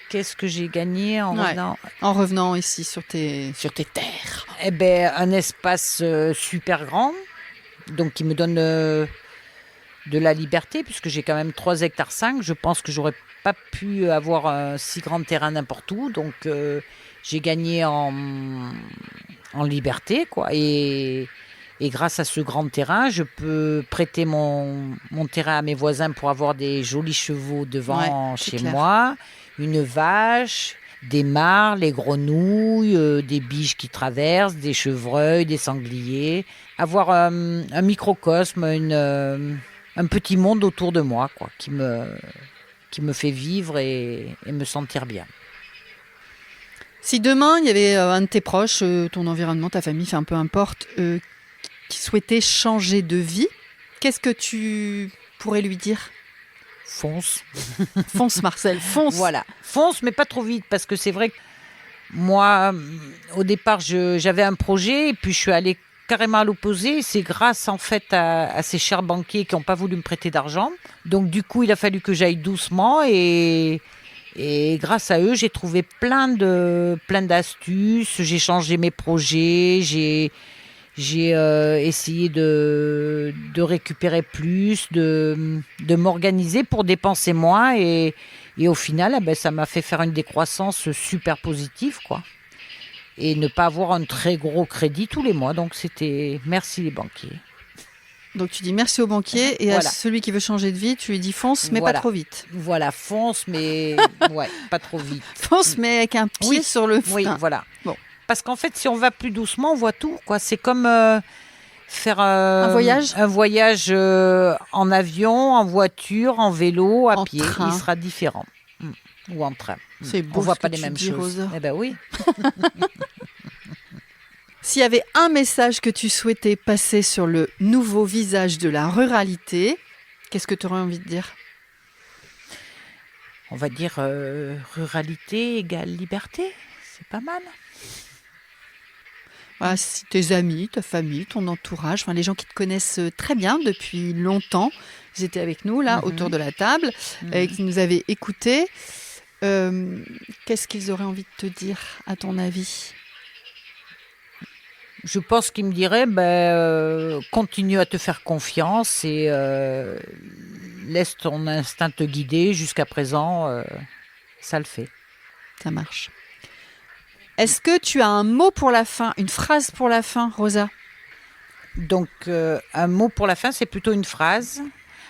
Qu'est-ce que j'ai gagné en Ouais. revenant? En revenant ici sur tes terres. Eh ben, un espace super grand, donc qui me donne de la liberté, puisque j'ai quand même 3,5 hectares. Je pense que j'aurais pas pu avoir un si grand terrain n'importe où, donc j'ai gagné en liberté, quoi. Et grâce à ce grand terrain, je peux prêter mon terrain à mes voisins pour avoir des jolis chevaux devant c'est chez clair. moi, une vache, des mares, les grenouilles, des biches qui traversent, des chevreuils, des sangliers. Avoir un microcosme, un petit monde autour de moi, quoi, qui me fait vivre et me sentir bien. Si demain, il y avait un de tes proches, ton environnement, ta famille, enfin peu importe, qui souhaitait changer de vie, qu'est-ce que tu pourrais lui dire? Fonce. Fonce Marcel, fonce. Voilà, fonce, mais pas trop vite, parce que c'est vrai que moi, au départ, j'avais un projet, et puis je suis allée carrément à l'opposé. C'est grâce en fait à ces chers banquiers qui n'ont pas voulu me prêter d'argent. Donc du coup, il a fallu que j'aille doucement, et grâce à eux, j'ai trouvé plein d'astuces. J'ai changé mes projets, j'ai essayé de récupérer plus, de m'organiser pour dépenser moins, et au final, ça m'a fait faire une décroissance super positive, quoi. et ne pas avoir un très gros crédit tous les mois. Donc c'était merci les banquiers. Donc tu dis merci au banquier et Voilà. à celui qui veut changer de vie, tu lui dis fonce, mais Voilà. pas trop vite. Voilà, fonce, mais ouais, pas trop vite. Fonce, mais avec un pied Oui. sur le Oui, frein. voilà. Bon. Parce qu'en fait, si on va plus doucement, on voit tout, quoi. C'est comme faire Un voyage un voyage en avion, en voiture, en vélo, à En pied. train. Il sera différent. Ou en train. C'est beau On voit ce pas que les tu mêmes dis, choses. Rosa. Eh ben oui. S'il y avait un message que tu souhaitais passer sur le nouveau visage de la ruralité, qu'est-ce que tu aurais envie de dire ? On va dire ruralité égale liberté. C'est pas mal. Voilà, si tes amis, ta famille, ton entourage, enfin, les gens qui te connaissent très bien depuis longtemps, ils étaient avec nous là, autour de la table, et qui nous avaient écoutés. Qu'est-ce qu'ils auraient envie de te dire, à ton avis ? Je pense qu'il me dirait, continue à te faire confiance et laisse ton instinct te guider. Jusqu'à présent, ça le fait. Ça marche. Est-ce que tu as un mot pour la fin, une phrase pour la fin, Rosa ? Donc, un mot pour la fin, c'est plutôt une phrase.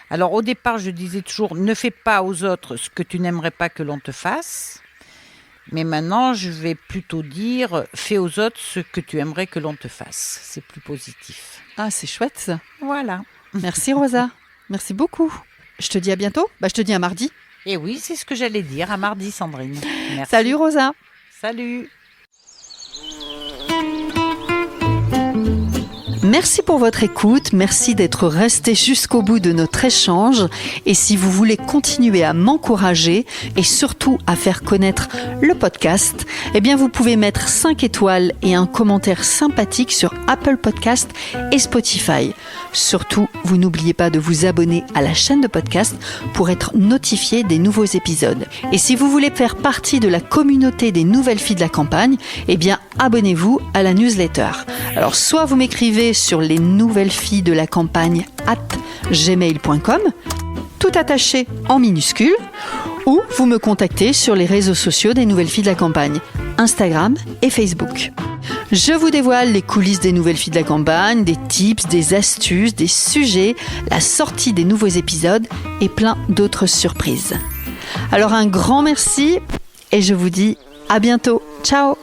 Alors, au départ, je disais toujours, ne fais pas aux autres ce que tu n'aimerais pas que l'on te fasse. Mais maintenant, je vais plutôt dire, fais aux autres ce que tu aimerais que l'on te fasse. C'est plus positif. Ah, c'est chouette ça. Voilà. Merci Rosa. Merci beaucoup. Je te dis à bientôt. Je te dis à mardi. Et oui, c'est ce que j'allais dire. À mardi, Sandrine. Merci. Salut Rosa. Salut. Merci pour votre écoute, merci d'être resté jusqu'au bout de notre échange et si vous voulez continuer à m'encourager et surtout à faire connaître le podcast, eh bien vous pouvez mettre 5 étoiles et un commentaire sympathique sur Apple Podcast et Spotify. Surtout, vous n'oubliez pas de vous abonner à la chaîne de podcast pour être notifié des nouveaux épisodes. Et si vous voulez faire partie de la communauté des nouvelles filles de la campagne, eh bien abonnez-vous à la newsletter. Alors soit vous m'écrivez sur les nouvelles filles de la campagne @gmail.com, tout attaché en minuscules, ou vous me contactez sur les réseaux sociaux des nouvelles filles de la campagne, Instagram et Facebook. Je vous dévoile les coulisses des nouvelles filles de la campagne, des tips, des astuces, des sujets, la sortie des nouveaux épisodes et plein d'autres surprises. Alors un grand merci et je vous dis à bientôt. Ciao!